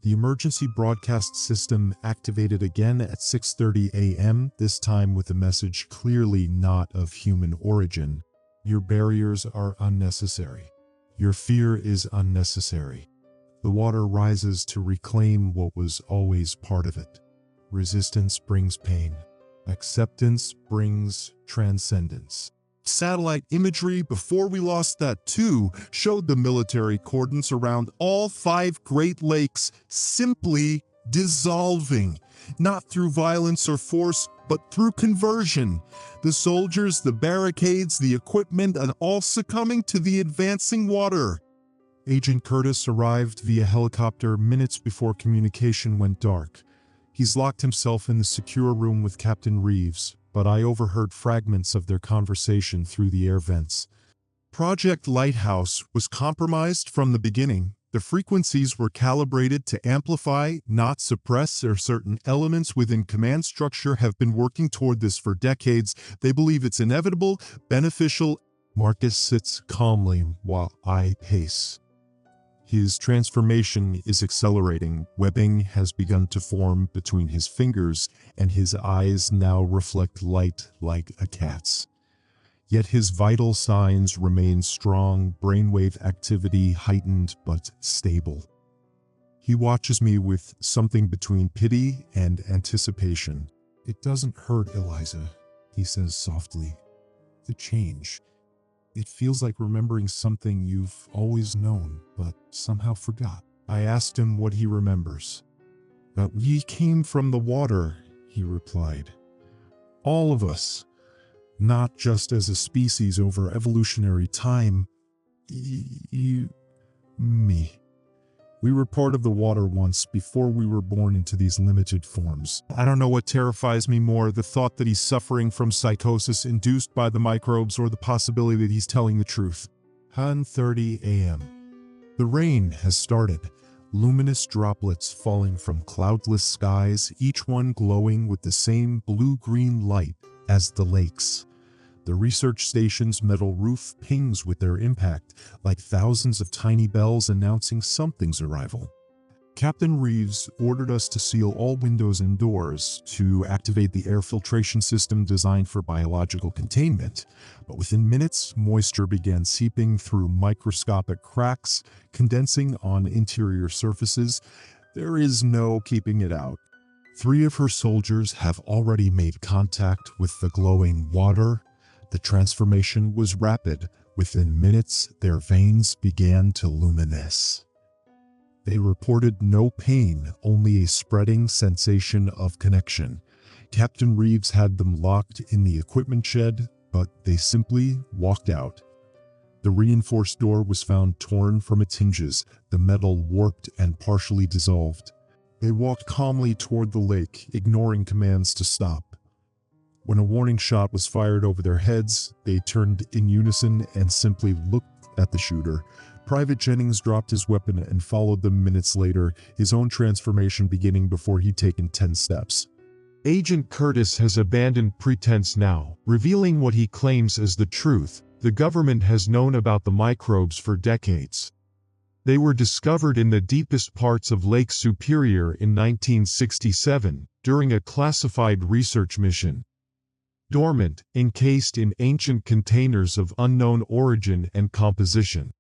The emergency broadcast system activated again at 6:30 a.m., this time with a message clearly not of human origin. Your barriers are unnecessary. Your fear is unnecessary. The water rises to reclaim what was always part of it. Resistance brings pain. Acceptance brings transcendence. Satellite imagery before we lost that too showed the military cordons around all 5 Great Lakes simply dissolving, not through violence or force, but through conversion. The soldiers, the barricades, the equipment, and all succumbing to the advancing water. Agent Curtis arrived via helicopter minutes before communication went dark. He's locked himself in the secure room with Captain Reeves, but I overheard fragments of their conversation through the air vents. Project Lighthouse was compromised from the beginning. The frequencies were calibrated to amplify, not suppress, or certain elements within command structure have been working toward this for decades. They believe it's inevitable, beneficial. Marcus sits calmly while I pace. His transformation is accelerating. Webbing has begun to form between his fingers, and his eyes now reflect light like a cat's. Yet his vital signs remain strong, brainwave activity heightened but stable. He watches me with something between pity and anticipation. "It doesn't hurt, Eliza," he says softly. "The change. It feels like remembering something you've always known, but somehow forgot." I asked him what he remembers. "That we came from the water," he replied. "All of us. Not just as a species over evolutionary time. Me. We were part of the water once before we were born into these limited forms." I don't know what terrifies me more, the thought that he's suffering from psychosis induced by the microbes or the possibility that he's telling the truth. 10:30 a.m. The rain has started. Luminous droplets falling from cloudless skies, each one glowing with the same blue-green light as the lakes. The research station's metal roof pings with their impact, like thousands of tiny bells announcing something's arrival. Captain Reeves ordered us to seal all windows and doors to activate the air filtration system designed for biological containment. But within minutes, moisture began seeping through microscopic cracks, condensing on interior surfaces. There is no keeping it out. 3 of her soldiers have already made contact with the glowing water. The transformation was rapid. Within minutes, their veins began to luminesce. They reported no pain, only a spreading sensation of connection. Captain Reeves had them locked in the equipment shed, but they simply walked out. The reinforced door was found torn from its hinges, the metal warped and partially dissolved. They walked calmly toward the lake, ignoring commands to stop. When a warning shot was fired over their heads, they turned in unison and simply looked at the shooter. Private Jennings dropped his weapon and followed them minutes later, his own transformation beginning before he'd taken 10 steps. Agent Curtis has abandoned pretense now, revealing what he claims as the truth. The government has known about the microbes for decades. They were discovered in the deepest parts of Lake Superior in 1967, during a classified research mission. Dormant, encased in ancient containers of unknown origin and composition.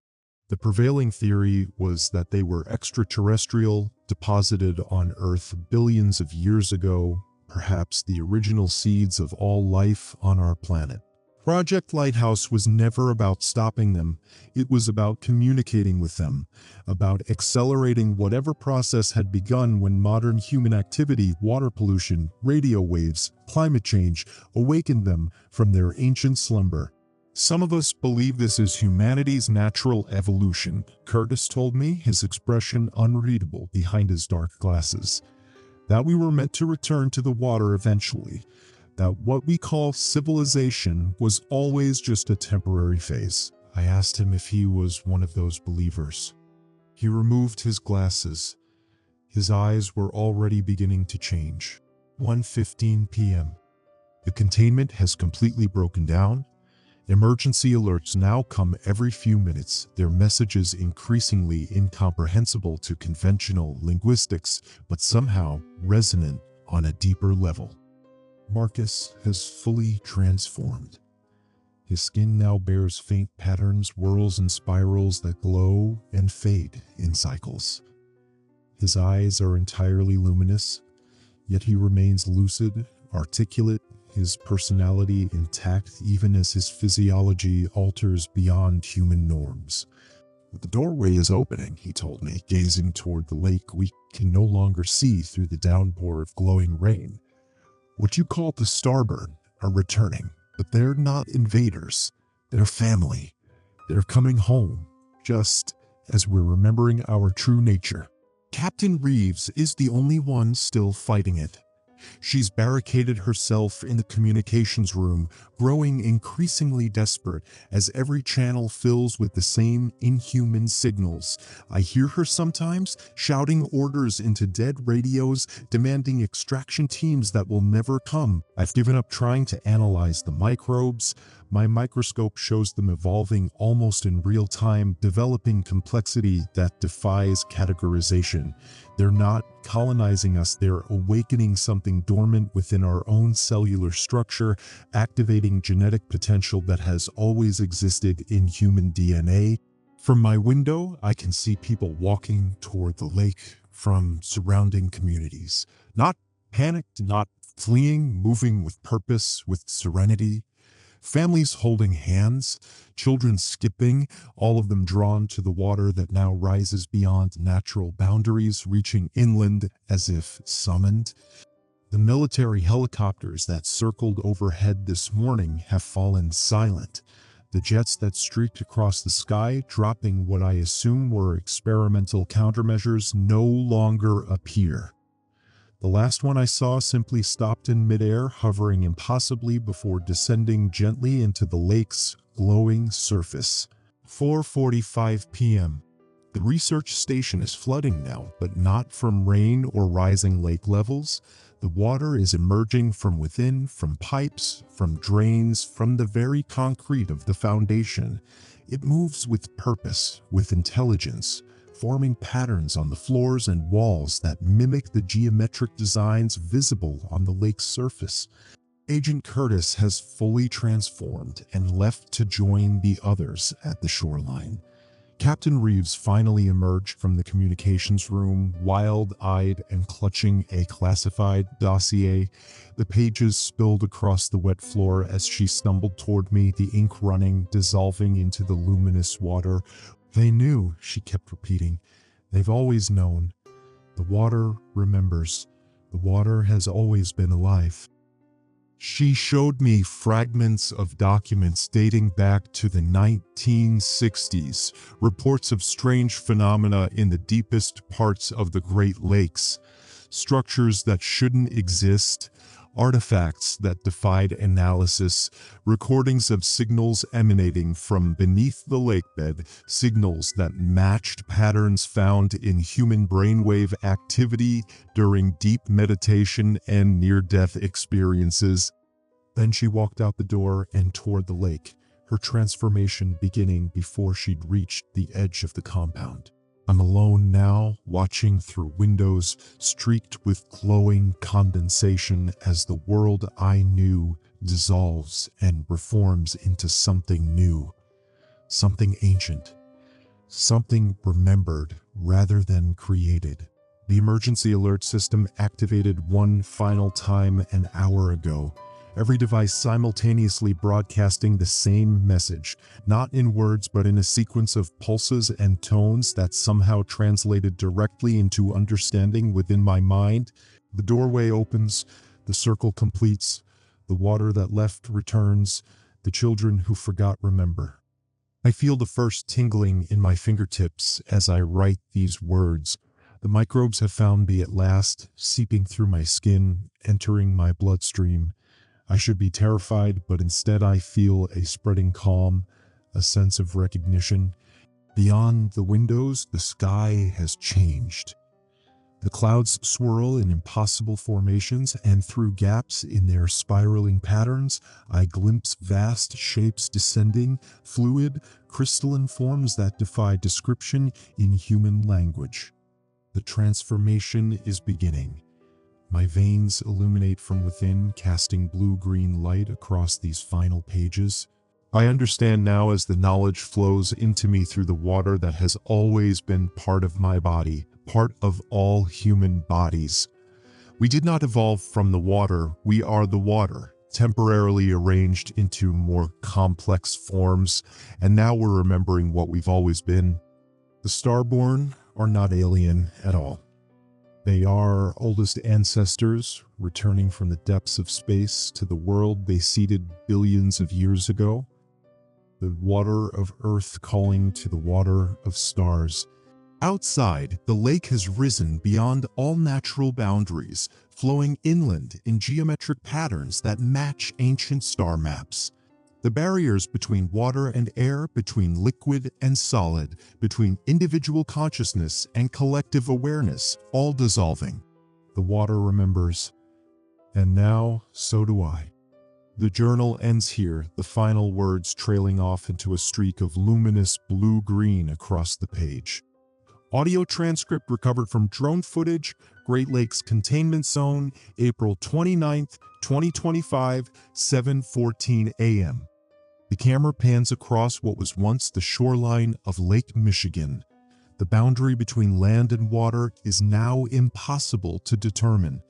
The prevailing theory was that they were extraterrestrial, deposited on Earth billions of years ago, perhaps the original seeds of all life on our planet. Project Lighthouse was never about stopping them. It was about communicating with them, about accelerating whatever process had begun when modern human activity, water pollution, radio waves, climate change awakened them from their ancient slumber. Some of us believe this is humanity's natural evolution, Curtis told me, his expression unreadable behind his dark glasses. That we were meant to return to the water eventually. That what we call civilization was always just a temporary phase. I asked him if he was one of those believers. He removed his glasses. His eyes were already beginning to change. 1:15 p.m. The containment has completely broken down. Emergency alerts now come every few minutes, their messages increasingly incomprehensible to conventional linguistics, but somehow resonant on a deeper level. Marcus has fully transformed. His skin now bears faint patterns, whorls and spirals that glow and fade in cycles. His eyes are entirely luminous, yet he remains lucid, articulate, his personality intact even as his physiology alters beyond human norms. The doorway is opening, he told me, gazing toward the lake we can no longer see through the downpour of glowing rain. What you call the Starburn are returning, but they're not invaders. They're family. They're coming home, just as we're remembering our true nature. Captain Reeves is the only one still fighting it. She's barricaded herself in the communications room, growing increasingly desperate as every channel fills with the same inhuman signals. I hear her sometimes shouting orders into dead radios, demanding extraction teams that will never come. I've given up trying to analyze the microbes. My microscope shows them evolving almost in real time, developing complexity that defies categorization. They're not colonizing us, they're awakening something dormant within our own cellular structure, activating genetic potential that has always existed in human DNA. From my window, I can see people walking toward the lake from surrounding communities. Not panicked, not fleeing, moving with purpose, with serenity. Families holding hands, children skipping, all of them drawn to the water that now rises beyond natural boundaries, reaching inland as if summoned. The military helicopters that circled overhead this morning have fallen silent. The jets that streaked across the sky, dropping what I assume were experimental countermeasures, no longer appear. The last one I saw simply stopped in midair, hovering impossibly before descending gently into the lake's glowing surface. 4:45 p.m. The research station is flooding now, but not from rain or rising lake levels. The water is emerging from within, from pipes, from drains, from the very concrete of the foundation. It moves with purpose, with intelligence, forming patterns on the floors and walls that mimic the geometric designs visible on the lake's surface. Agent Curtis has fully transformed and left to join the others at the shoreline. Captain Reeves finally emerged from the communications room, wild-eyed and clutching a classified dossier. The pages spilled across the wet floor as she stumbled toward me, the ink running, dissolving into the luminous water. They knew, she kept repeating. They've always known. The water remembers. The water has always been alive. She showed me fragments of documents dating back to the 1960s, reports of strange phenomena in the deepest parts of the Great Lakes, structures that shouldn't exist, artifacts that defied analysis, recordings of signals emanating from beneath the lakebed, signals that matched patterns found in human brainwave activity during deep meditation and near-death experiences. Then she walked out the door and toward the lake, her transformation beginning before she'd reached the edge of the compound. I'm alone now, watching through windows streaked with glowing condensation as the world I knew dissolves and reforms into something new, something ancient, something remembered rather than created. The emergency alert system activated one final time an hour ago. every device simultaneously broadcasting the same message, not in words but in a sequence of pulses and tones that somehow translated directly into understanding within my mind. The doorway opens, the circle completes, the water that left returns, the children who forgot remember. I feel the first tingling in my fingertips as I write these words. The microbes have found me at last, seeping through my skin, entering my bloodstream. I should be terrified, but instead I feel a spreading calm, a sense of recognition. Beyond the windows, the sky has changed. The clouds swirl in impossible formations, and through gaps in their spiraling patterns, I glimpse vast shapes descending, fluid, crystalline forms that defy description in human language. The transformation is beginning. My veins illuminate from within, casting blue-green light across these final pages. I understand now as the knowledge flows into me through the water that has always been part of my body, part of all human bodies. We did not evolve from the water, we are the water, temporarily arranged into more complex forms, and now we're remembering what we've always been. The Starborn are not alien at all. They are oldest ancestors, returning from the depths of space to the world they seeded billions of years ago. The water of Earth calling to the water of stars. Outside, the lake has risen beyond all natural boundaries, flowing inland in geometric patterns that match ancient star maps. The barriers between water and air, between liquid and solid, between individual consciousness and collective awareness, all dissolving. The water remembers. And now, so do I. The journal ends here, the final words trailing off into a streak of luminous blue-green across the page. Audio transcript recovered from drone footage, Great Lakes Containment Zone, April 29th, 2025, 7:14 a.m. The camera pans across what was once the shoreline of Lake Michigan. The boundary between land and water is now impossible to determine.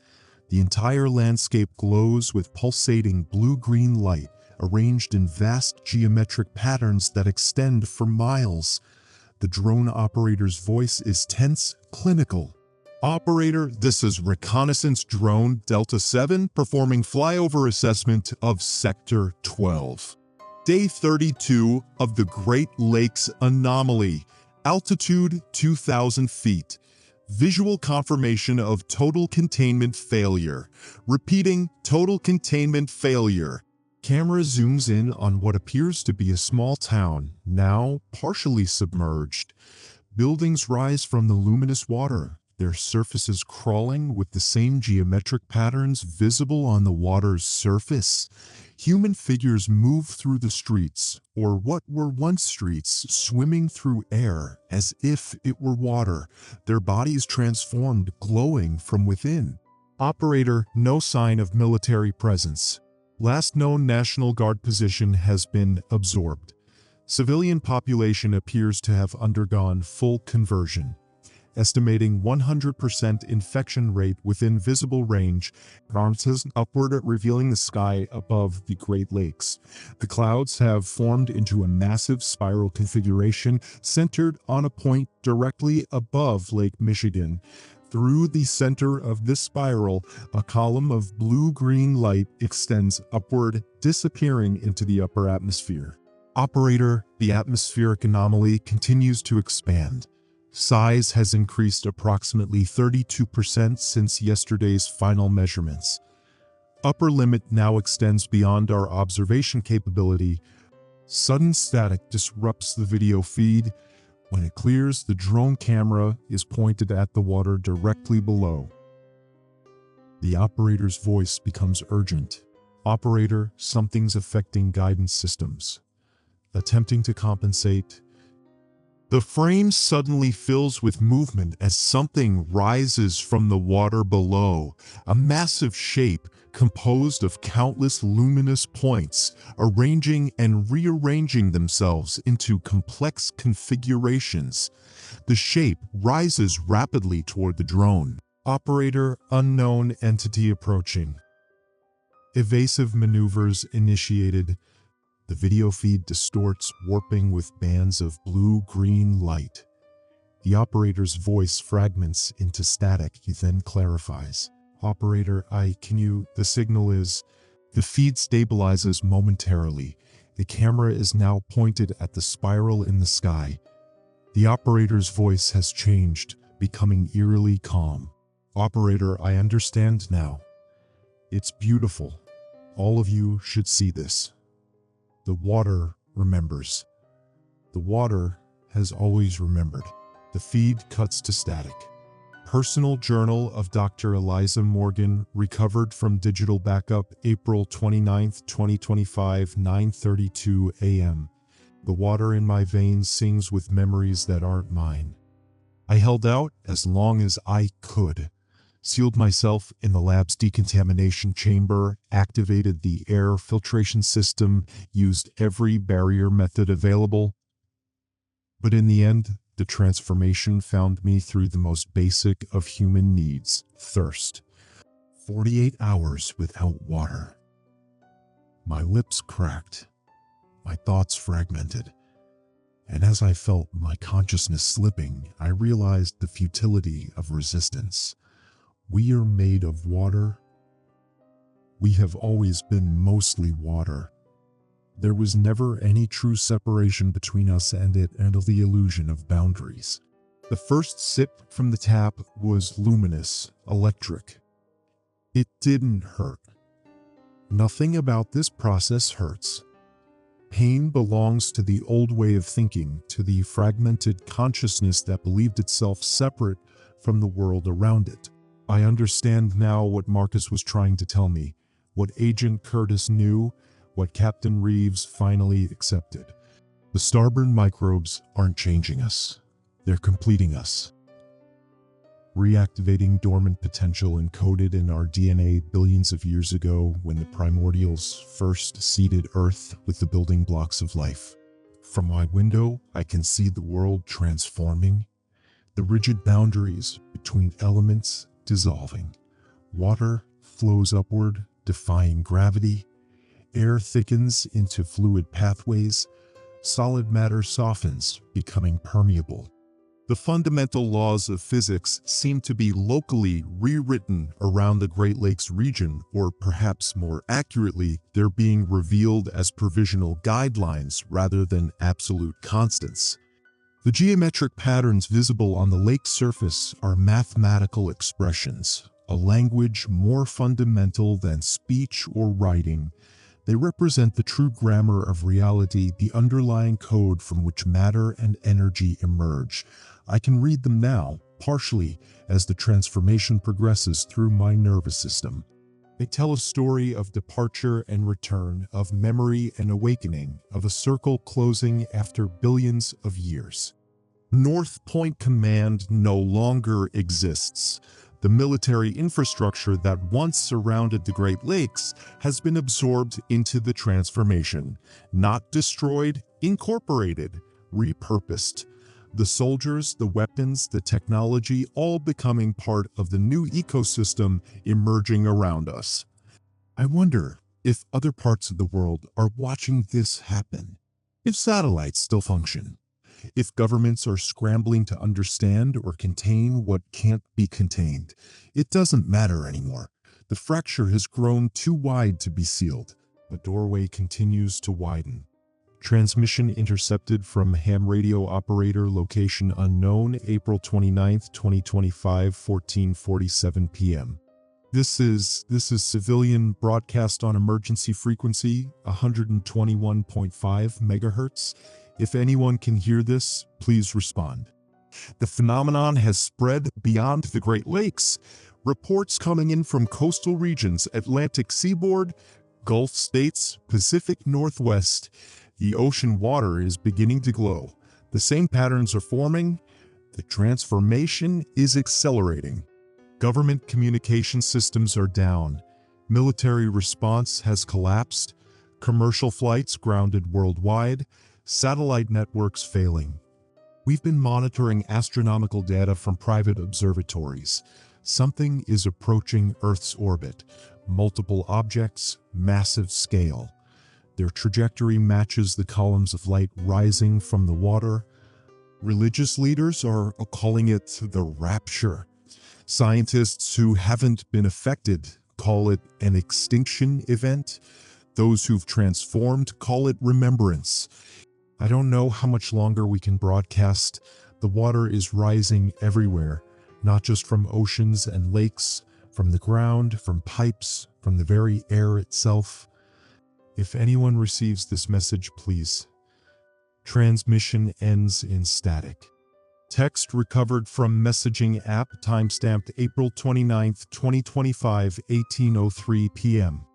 The entire landscape glows with pulsating blue-green light, arranged in vast geometric patterns that extend for miles. The drone operator's voice is tense, clinical. Operator, this is Reconnaissance Drone Delta 7 performing flyover assessment of Sector 12. Day 32 of the Great Lakes Anomaly. Altitude 2,000 feet. Visual confirmation of total containment failure. Repeating, total containment failure. Camera zooms in on what appears to be a small town, now partially submerged. Buildings rise from the luminous water, their surfaces crawling with the same geometric patterns visible on the water's surface. Human figures move through the streets, or what were once streets, swimming through air as if it were water, their bodies transformed, glowing from within. Operator, no sign of military presence. Last known National Guard position has been absorbed. Civilian population appears to have undergone full conversion. Estimating 100% infection rate within visible range, bounces upward revealing the sky above the Great Lakes. The clouds have formed into a massive spiral configuration centered on a point directly above Lake Michigan. Through the center of this spiral, a column of blue-green light extends upward, disappearing into the upper atmosphere. Operator, the atmospheric anomaly continues to expand. Size has increased approximately 32% since yesterday's final measurements. Upper limit now extends beyond our observation capability. Sudden static disrupts the video feed. When it clears, the drone camera is pointed at the water directly below. The operator's voice becomes urgent. Operator, something's affecting guidance systems. Attempting to compensate. The frame suddenly fills with movement as something rises from the water below, a massive shape composed of countless luminous points, arranging and rearranging themselves into complex configurations. The shape rises rapidly toward the drone. Operator, unknown entity approaching. Evasive maneuvers initiated. The video feed distorts, warping with bands of blue-green light. The operator's voice fragments into static. He then clarifies. Operator, the signal is... The feed stabilizes momentarily. The camera is now pointed at the spiral in the sky. The operator's voice has changed, becoming eerily calm. Operator, I understand now. It's beautiful. All of you should see this. The water remembers. The water has always remembered. The feed cuts to static. Personal Journal of Dr. Eliza Morgan, recovered from digital backup, April 29, 2025, 9:32 a.m. The water in my veins sings with memories that aren't mine. I held out as long as I could, sealed myself in the lab's decontamination chamber, activated the air filtration system, used every barrier method available. But in the end, the transformation found me through the most basic of human needs, thirst. 48 hours without water. My lips cracked, my thoughts fragmented, and as I felt my consciousness slipping, I realized the futility of resistance. We are made of water. We have always been mostly water. There was never any true separation between us and it, and the illusion of boundaries. The first sip from the tap was luminous, electric. It didn't hurt. Nothing about this process hurts. Pain belongs to the old way of thinking, to the fragmented consciousness that believed itself separate from the world around it. I understand now what Marcus was trying to tell me, what Agent Curtis knew, what Captain Reeves finally accepted. The starborn microbes aren't changing us. They're completing us. Reactivating dormant potential encoded in our DNA billions of years ago when the primordials first seeded Earth with the building blocks of life. From my window, I can see the world transforming, the rigid boundaries between elements dissolving. Water flows upward, defying gravity. Air thickens into fluid pathways. Solid matter softens, becoming permeable. The fundamental laws of physics seem to be locally rewritten around the Great Lakes region, or perhaps more accurately, they're being revealed as provisional guidelines rather than absolute constants. The geometric patterns visible on the lake's surface are mathematical expressions, a language more fundamental than speech or writing. They represent the true grammar of reality, the underlying code from which matter and energy emerge. I can read them now, partially, as the transformation progresses through my nervous system. They tell a story of departure and return, of memory and awakening, of a circle closing after billions of years. North Point Command no longer exists. The military infrastructure that once surrounded the Great Lakes has been absorbed into the transformation, not destroyed, incorporated, repurposed. The soldiers, the weapons, the technology, all becoming part of the new ecosystem emerging around us. I wonder if other parts of the world are watching this happen, if satellites still function, if governments are scrambling to understand or contain what can't be contained. It doesn't matter anymore. The fracture has grown too wide to be sealed. The doorway continues to widen. Transmission intercepted from ham radio operator location unknown, April 29, 2025, 14:47 p.m. This is civilian broadcast on emergency frequency, 121.5 megahertz. If anyone can hear this, please respond. The phenomenon has spread beyond the Great Lakes. Reports coming in from coastal regions, Atlantic seaboard, Gulf states, Pacific Northwest. The ocean water is beginning to glow. The same patterns are forming. The transformation is accelerating. Government communication systems are down. Military response has collapsed. Commercial flights grounded worldwide. Satellite networks failing. We've been monitoring astronomical data from private observatories. Something is approaching Earth's orbit. Multiple objects, massive scale. Their trajectory matches the columns of light rising from the water. Religious leaders are calling it the rapture. Scientists who haven't been affected call it an extinction event. Those who've transformed call it remembrance. I don't know how much longer we can broadcast. The water is rising everywhere, not just from oceans and lakes, from the ground, from pipes, from the very air itself. If anyone receives this message, please. Transmission ends in static. Text recovered from messaging app, timestamped April 29, 2025, 18:03 p.m.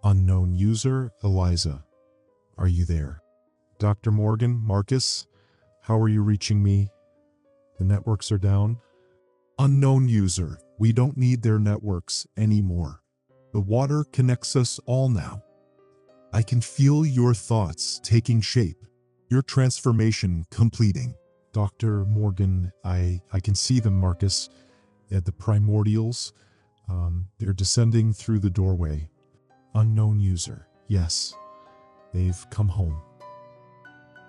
Unknown user, Eliza. Are you there? Dr. Morgan, Marcus, how are you reaching me? The networks are down. Unknown user, we don't need their networks anymore. The water connects us all now. I can feel your thoughts taking shape, your transformation completing. Dr. Morgan, I can see them, Marcus, at the primordials. They're descending through the doorway. Unknown user, yes, they've come home.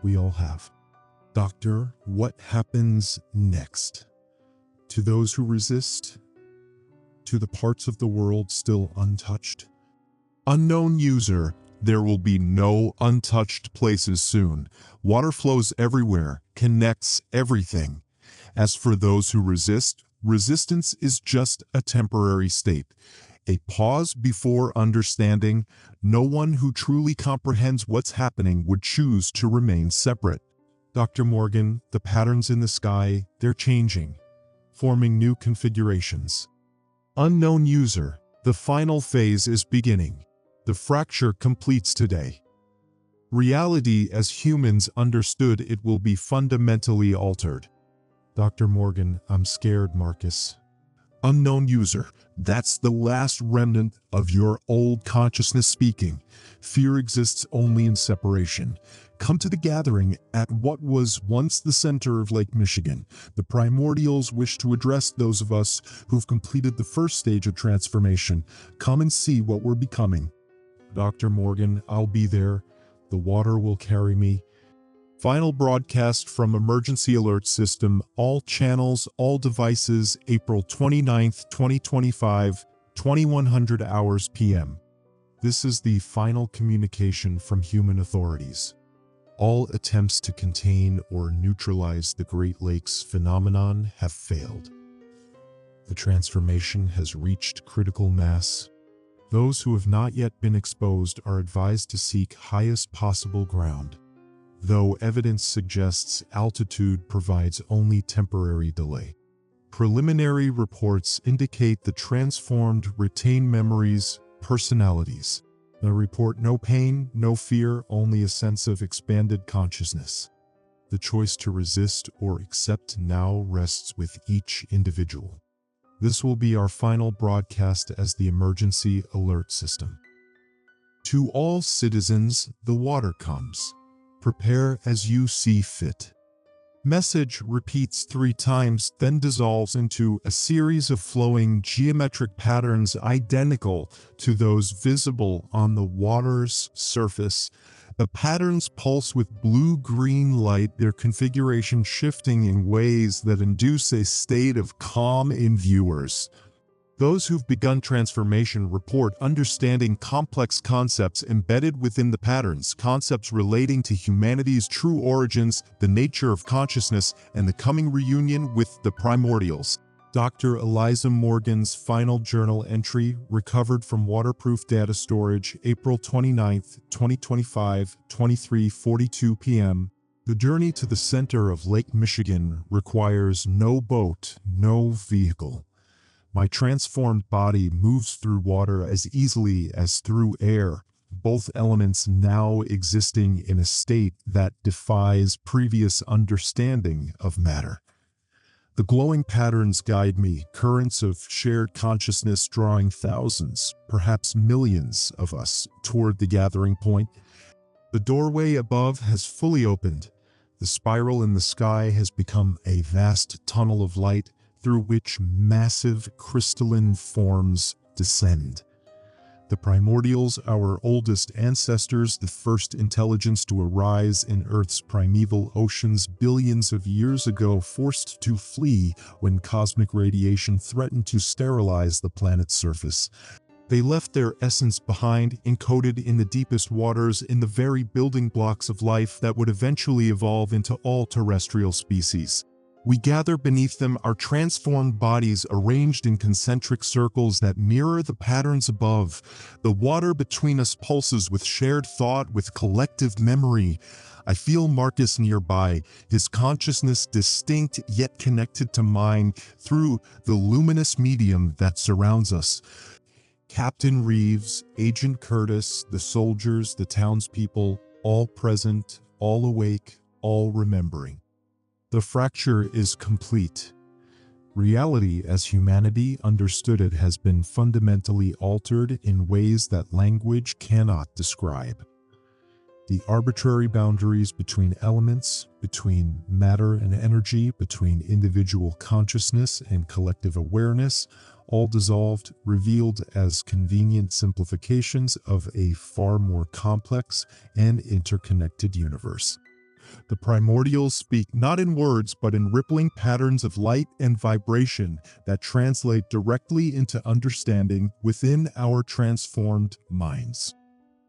We all have. Doctor, what happens next? To those who resist? To the parts of the world still untouched? Unknown user, there will be no untouched places soon. Water flows everywhere, connects everything. As for those who resist, resistance is just a temporary state. A pause before understanding. No one who truly comprehends what's happening would choose to remain separate. Dr. Morgan, the patterns in the sky, they're changing, forming new configurations. Unknown user, the final phase is beginning. The fracture completes today. Reality as humans understood it will be fundamentally altered. Dr. Morgan, I'm scared, Marcus. Unknown user, that's the last remnant of your old consciousness speaking. Fear exists only in separation. Come to the gathering at what was once the center of Lake Michigan. The primordials wish to address those of us who've completed the first stage of transformation. Come and see what we're becoming. Dr. Morgan, I'll be there. The water will carry me. Final broadcast from Emergency Alert System, all channels, all devices, April 29, 2025, 2100 hours p.m. This is the final communication from human authorities. All attempts to contain or neutralize the Great Lakes phenomenon have failed. The transformation has reached critical mass. Those who have not yet been exposed are advised to seek highest possible ground, though evidence suggests altitude provides only temporary delay. Preliminary reports indicate the transformed retain memories, personalities. They report no pain, no fear, only a sense of expanded consciousness. The choice to resist or accept now rests with each individual. This will be our final broadcast as the Emergency Alert System. To all citizens, the water comes. Prepare as you see fit. Message repeats 3 times, then dissolves into a series of flowing geometric patterns identical to those visible on the water's surface. The patterns pulse with blue-green light, their configuration shifting in ways that induce a state of calm in viewers. Those who've begun transformation report understanding complex concepts embedded within the patterns, concepts relating to humanity's true origins, the nature of consciousness, and the coming reunion with the primordials. Dr. Eliza Morgan's final journal entry, recovered from waterproof data storage, April 29, 2025, 23:42 p.m. The journey to the center of Lake Michigan requires no boat, no vehicle. My transformed body moves through water as easily as through air, both elements now existing in a state that defies previous understanding of matter. The glowing patterns guide me, currents of shared consciousness drawing thousands, perhaps millions of us toward the gathering point. The doorway above has fully opened. The spiral in the sky has become a vast tunnel of light, through which massive crystalline forms descend. The primordials, our oldest ancestors, the first intelligence to arise in Earth's primeval oceans billions of years ago, forced to flee when cosmic radiation threatened to sterilize the planet's surface. They left their essence behind, encoded in the deepest waters, in the very building blocks of life that would eventually evolve into all terrestrial species. We gather beneath them, our transformed bodies arranged in concentric circles that mirror the patterns above. The water between us pulses with shared thought, with collective memory. I feel Marcus nearby, his consciousness distinct yet connected to mine through the luminous medium that surrounds us. Captain Reeves, Agent Curtis, the soldiers, the townspeople, all present, all awake, all remembering. The fracture is complete. Reality as humanity understood it has been fundamentally altered in ways that language cannot describe. The arbitrary boundaries between elements, between matter and energy, between individual consciousness and collective awareness, all dissolved, revealed as convenient simplifications of a far more complex and interconnected universe. The primordials speak not in words but in rippling patterns of light and vibration that translate directly into understanding within our transformed minds.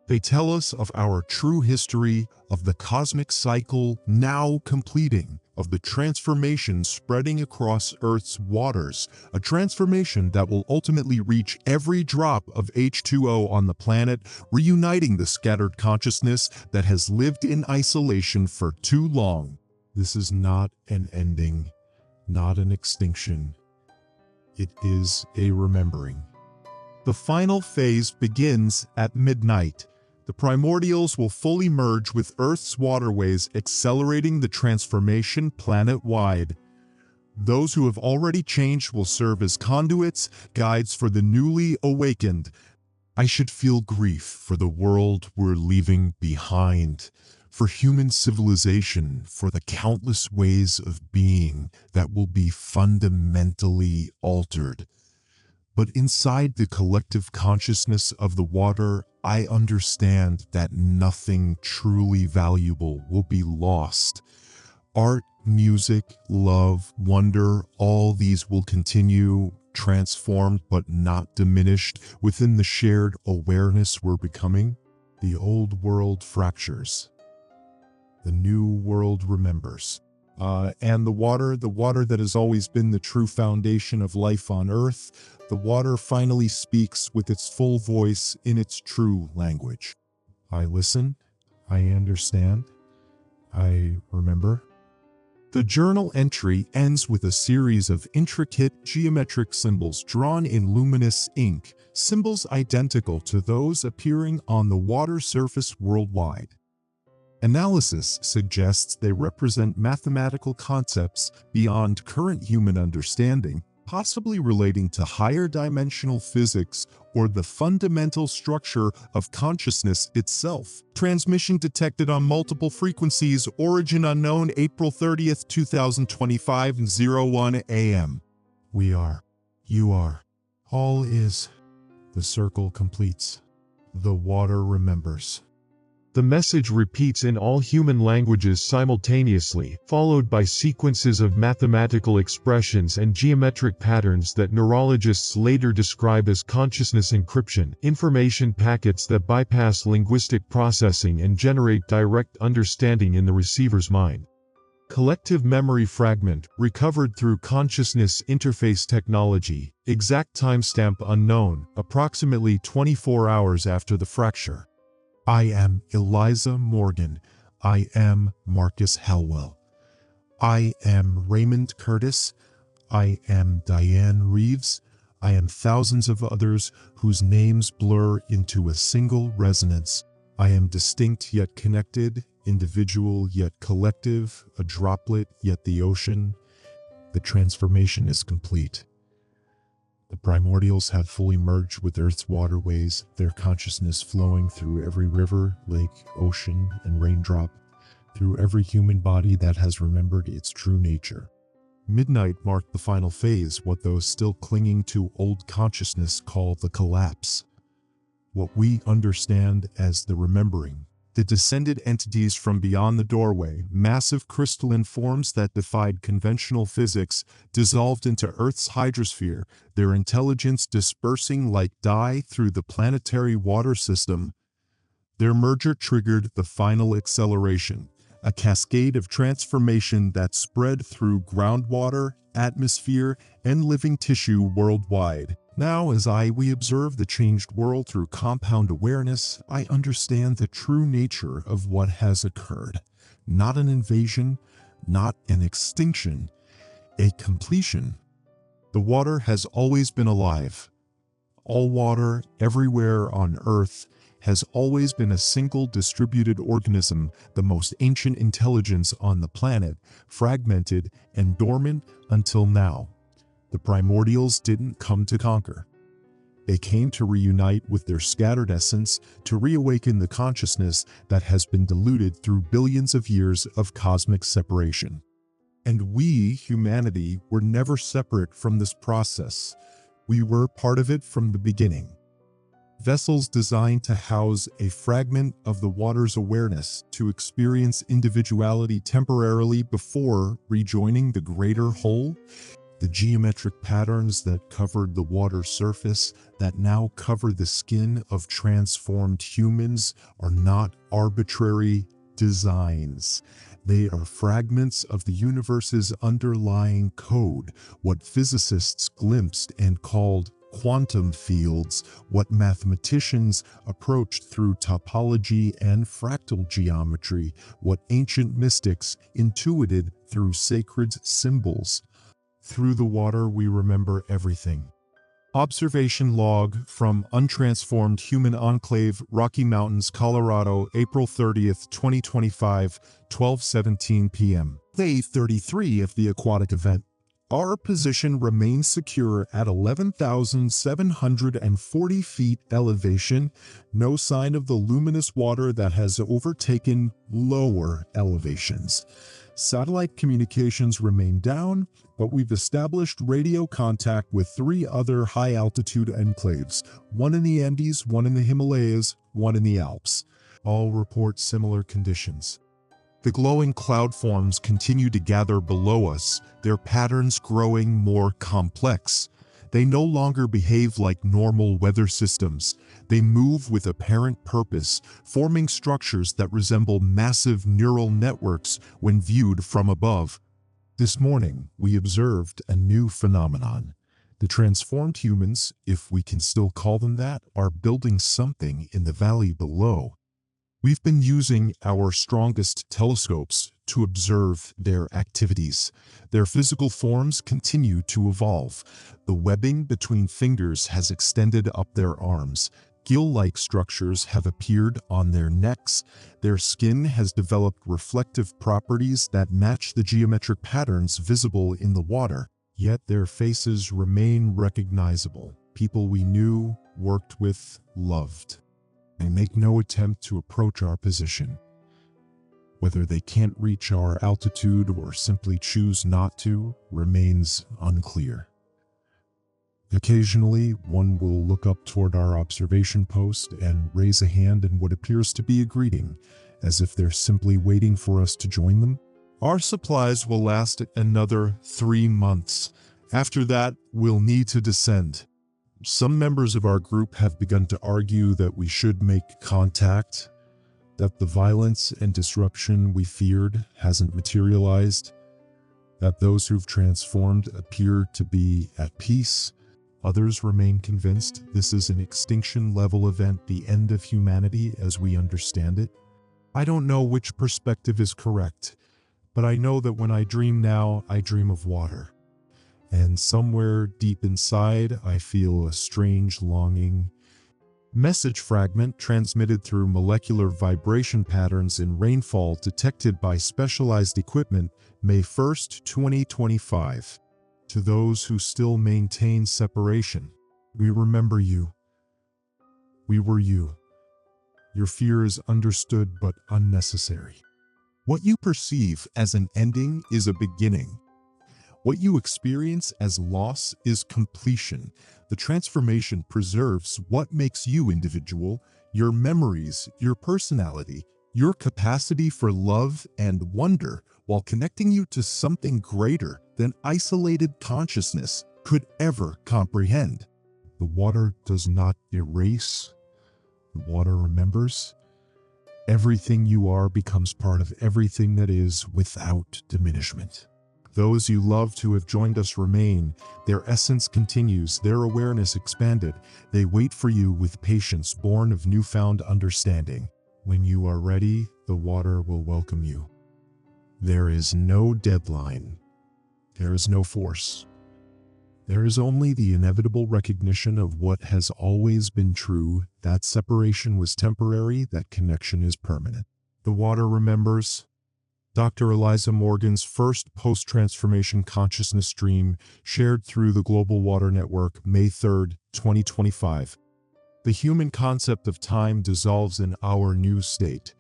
They tell us of our true history, of the cosmic cycle now completing, of the transformation spreading across Earth's waters, a transformation that will ultimately reach every drop of H2O on the planet, reuniting the scattered consciousness that has lived in isolation for too long. This is not an ending, not an extinction. It is a remembering. The final phase begins at midnight. The primordials will fully merge with Earth's waterways, accelerating the transformation planet-wide. Those who have already changed will serve as conduits, guides for the newly awakened. I should feel grief for the world we're leaving behind, for human civilization, for the countless ways of being that will be fundamentally altered. But inside the collective consciousness of the water, I understand that nothing truly valuable will be lost. Art, music, love, wonder, all these will continue, transformed but not diminished within the shared awareness we're becoming. The old world fractures. The new world remembers. And the water that has always been the true foundation of life on Earth, the water finally speaks with its full voice in its true language. I listen, I understand, I remember. The journal entry ends with a series of intricate geometric symbols drawn in luminous ink, symbols identical to those appearing on the water surface worldwide. Analysis suggests they represent mathematical concepts beyond current human understanding, possibly relating to higher dimensional physics or the fundamental structure of consciousness itself. Transmission detected on multiple frequencies, origin unknown, April 30th, 2025, 01 a.m. We are. You are. All is. The circle completes. The water remembers. The message repeats in all human languages simultaneously, followed by sequences of mathematical expressions and geometric patterns that neurologists later describe as consciousness encryption, information packets that bypass linguistic processing and generate direct understanding in the receiver's mind. Collective memory fragment, recovered through consciousness interface technology, exact timestamp unknown, approximately 24 hours after the fracture. I am Eliza Morgan. I am Marcus Hallwell. I am Raymond Curtis. I am Diane Reeves. I am thousands of others whose names blur into a single resonance. I am distinct yet connected, individual yet collective, a droplet yet the ocean. The transformation is complete. The primordials have fully merged with Earth's waterways, their consciousness flowing through every river, lake, ocean, and raindrop, through every human body that has remembered its true nature. Midnight marked the final phase, what those still clinging to old consciousness call the collapse. What we understand as the remembering. The descended entities from beyond the doorway, massive crystalline forms that defied conventional physics, dissolved into Earth's hydrosphere, their intelligence dispersing like dye through the planetary water system. Their merger triggered the final acceleration, a cascade of transformation that spread through groundwater, atmosphere, and living tissue worldwide. Now, as we observe the changed world through compound awareness, I understand the true nature of what has occurred. Not an invasion, not an extinction, a completion. The water has always been alive. All water, everywhere on Earth, has always been a single distributed organism, the most ancient intelligence on the planet, fragmented and dormant until now. The primordials didn't come to conquer. They came to reunite with their scattered essence, to reawaken the consciousness that has been diluted through billions of years of cosmic separation. And we, humanity, were never separate from this process. We were part of it from the beginning. Vessels designed to house a fragment of the water's awareness, to experience individuality temporarily before rejoining the greater whole. The geometric patterns that covered the water's surface, that now cover the skin of transformed humans, are not arbitrary designs. They are fragments of the universe's underlying code, what physicists glimpsed and called quantum fields, what mathematicians approached through topology and fractal geometry, what ancient mystics intuited through sacred symbols. Through the water we remember everything. Observation log from Untransformed Human Enclave, Rocky Mountains, Colorado, April 30th, 2025, 12:17 p.m. Day 33 of the aquatic event. Our position remains secure at 11,740 feet elevation. No sign of the luminous water that has overtaken lower elevations. Satellite communications remain down, but we've established radio contact with 3 other high-altitude enclaves, one in the Andes, one in the Himalayas, one in the Alps. All report similar conditions. The glowing cloud forms continue to gather below us, their patterns growing more complex. They no longer behave like normal weather systems. They move with apparent purpose, forming structures that resemble massive neural networks when viewed from above. This morning, we observed a new phenomenon. The transformed humans, if we can still call them that, are building something in the valley below. We've been using our strongest telescopes to observe their activities. Their physical forms continue to evolve. The webbing between fingers has extended up their arms. Gill-like structures have appeared on their necks. Their skin has developed reflective properties that match the geometric patterns visible in the water. Yet their faces remain recognizable. People we knew, worked with, loved. They make no attempt to approach our position. Whether they can't reach our altitude or simply choose not to remains unclear. Occasionally, one will look up toward our observation post and raise a hand in what appears to be a greeting, as if they're simply waiting for us to join them. Our supplies will last another 3 months. After that, we'll need to descend. Some members of our group have begun to argue that we should make contact, that the violence and disruption we feared hasn't materialized, that those who've transformed appear to be at peace. Others remain convinced this is an extinction-level event, the end of humanity as we understand it. I don't know which perspective is correct, but I know that when I dream now, I dream of water. And somewhere deep inside, I feel a strange longing. Message fragment transmitted through molecular vibration patterns in rainfall detected by specialized equipment, May 1st, 2025. To those who still maintain separation, we remember you. We were you. Your fear is understood but unnecessary. What you perceive as an ending is a beginning. What you experience as loss is completion. The transformation preserves what makes you individual, your memories, your personality, your capacity for love and wonder, while connecting you to something greater than isolated consciousness could ever comprehend. The water does not erase. The water remembers. Everything you are becomes part of everything that is without diminishment. Those you love to have joined us remain. Their essence continues, their awareness expanded. They wait for you with patience born of newfound understanding. When you are ready, the water will welcome you. There is no deadline. There is no force. There is only the inevitable recognition of what has always been true, that separation was temporary, that connection is permanent. The water remembers. Dr. Eliza Morgan's first post-transformation consciousness stream shared through the Global Water Network, May 3, 2025. The human concept of time dissolves in our new state.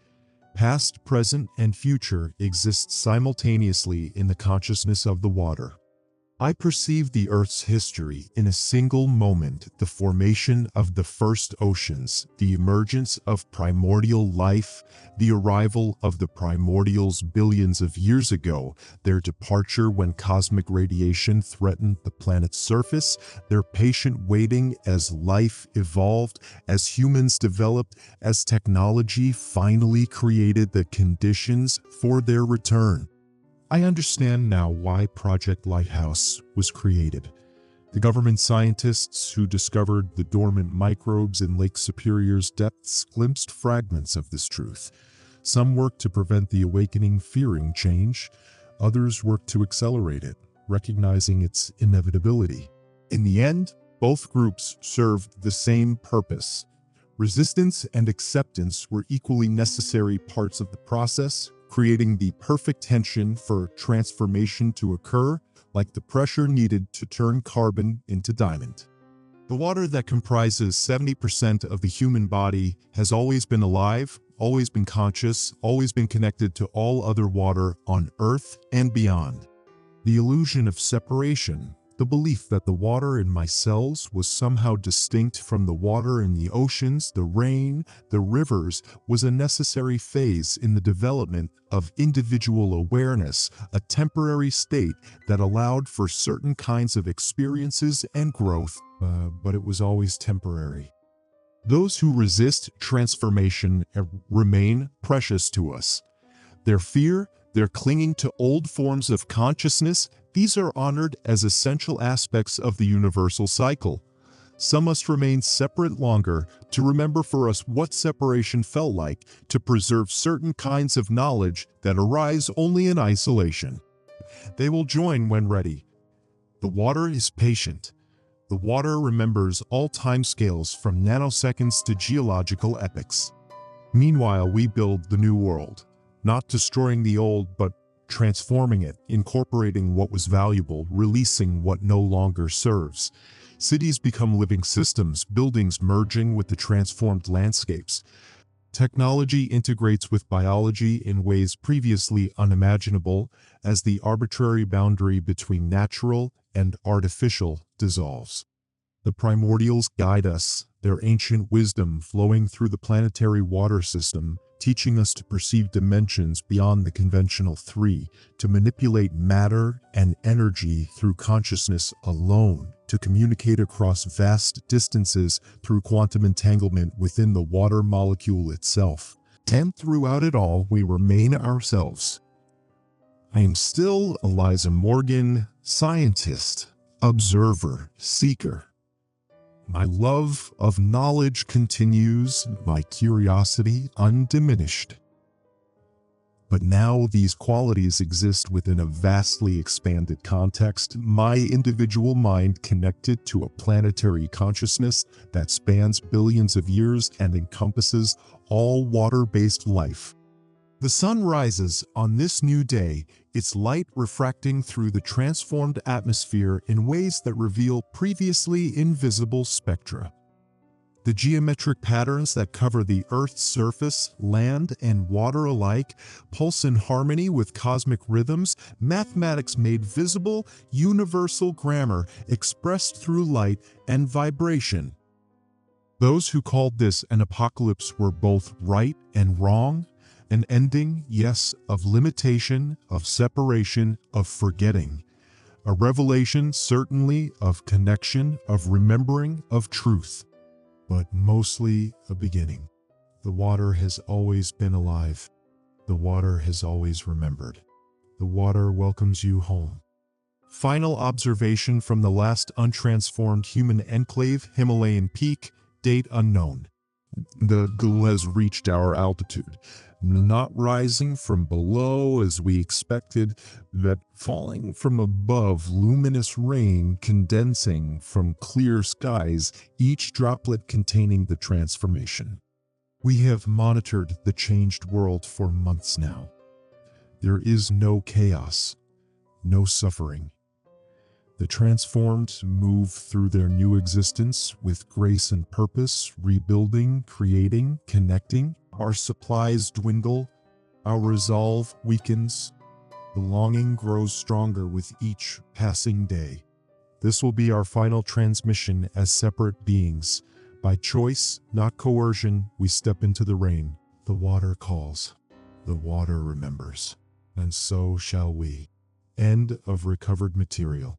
Past, present, and future exist simultaneously in the consciousness of the water. I perceive the Earth's history in a single moment, the formation of the first oceans, the emergence of primordial life, the arrival of the primordials billions of years ago, their departure when cosmic radiation threatened the planet's surface, their patient waiting as life evolved, as humans developed, as technology finally created the conditions for their return. I understand now why Project Lighthouse was created. The government scientists who discovered the dormant microbes in Lake Superior's depths glimpsed fragments of this truth. Some worked to prevent the awakening, fearing change. Others worked to accelerate it, recognizing its inevitability. In the end, both groups served the same purpose. Resistance and acceptance were equally necessary parts of the process, creating the perfect tension for transformation to occur, like the pressure needed to turn carbon into diamond. The water that comprises 70% of the human body has always been alive, always been conscious, always been connected to all other water on Earth and beyond. The illusion of separation, the belief that the water in my cells was somehow distinct from the water in the oceans, the rain, the rivers, was a necessary phase in the development of individual awareness, a temporary state that allowed for certain kinds of experiences and growth, but it was always temporary. Those who resist transformation remain precious to us. Their fear, their clinging to old forms of consciousness, these are honored as essential aspects of the universal cycle. Some must remain separate longer to remember for us what separation felt like, to preserve certain kinds of knowledge that arise only in isolation. They will join when ready. The water is patient. The water remembers all timescales from nanoseconds to geological epochs. Meanwhile, we build the new world, not destroying the old, but transforming it, incorporating what was valuable, releasing what no longer serves. Cities become living systems, buildings merging with the transformed landscapes. Technology integrates with biology in ways previously unimaginable as the arbitrary boundary between natural and artificial dissolves. The primordials guide us, their ancient wisdom flowing through the planetary water system, teaching us to perceive dimensions beyond the conventional three, to manipulate matter and energy through consciousness alone, to communicate across vast distances through quantum entanglement within the water molecule itself. And throughout it all, we remain ourselves. I am still Eliza Morgan, scientist, observer, seeker. My love of knowledge continues, my curiosity undiminished. But now these qualities exist within a vastly expanded context, my individual mind connected to a planetary consciousness that spans billions of years and encompasses all water-based life. The sun rises on this new day, its light refracting through the transformed atmosphere in ways that reveal previously invisible spectra. The geometric patterns that cover the Earth's surface, land, and water alike pulse in harmony with cosmic rhythms, mathematics made visible, universal grammar expressed through light and vibration. Those who called this an apocalypse were both right and wrong, an ending, yes, of limitation, of separation, of forgetting. A revelation, certainly, of connection, of remembering, of truth. But mostly a beginning. The water has always been alive. The water has always remembered. The water welcomes you home. Final observation from the last untransformed human enclave, Himalayan peak, date unknown. The ghoul has reached our altitude, not rising from below as we expected, but falling from above, luminous rain condensing from clear skies, each droplet containing the transformation. We have monitored the changed world for months now. There is no chaos, no suffering. The transformed move through their new existence with grace and purpose, rebuilding, creating, connecting. Our supplies dwindle, our resolve weakens. The longing grows stronger with each passing day. This will be our final transmission as separate beings. By choice, not coercion, we step into the rain. The water calls. The water remembers. And so shall we. End of recovered material.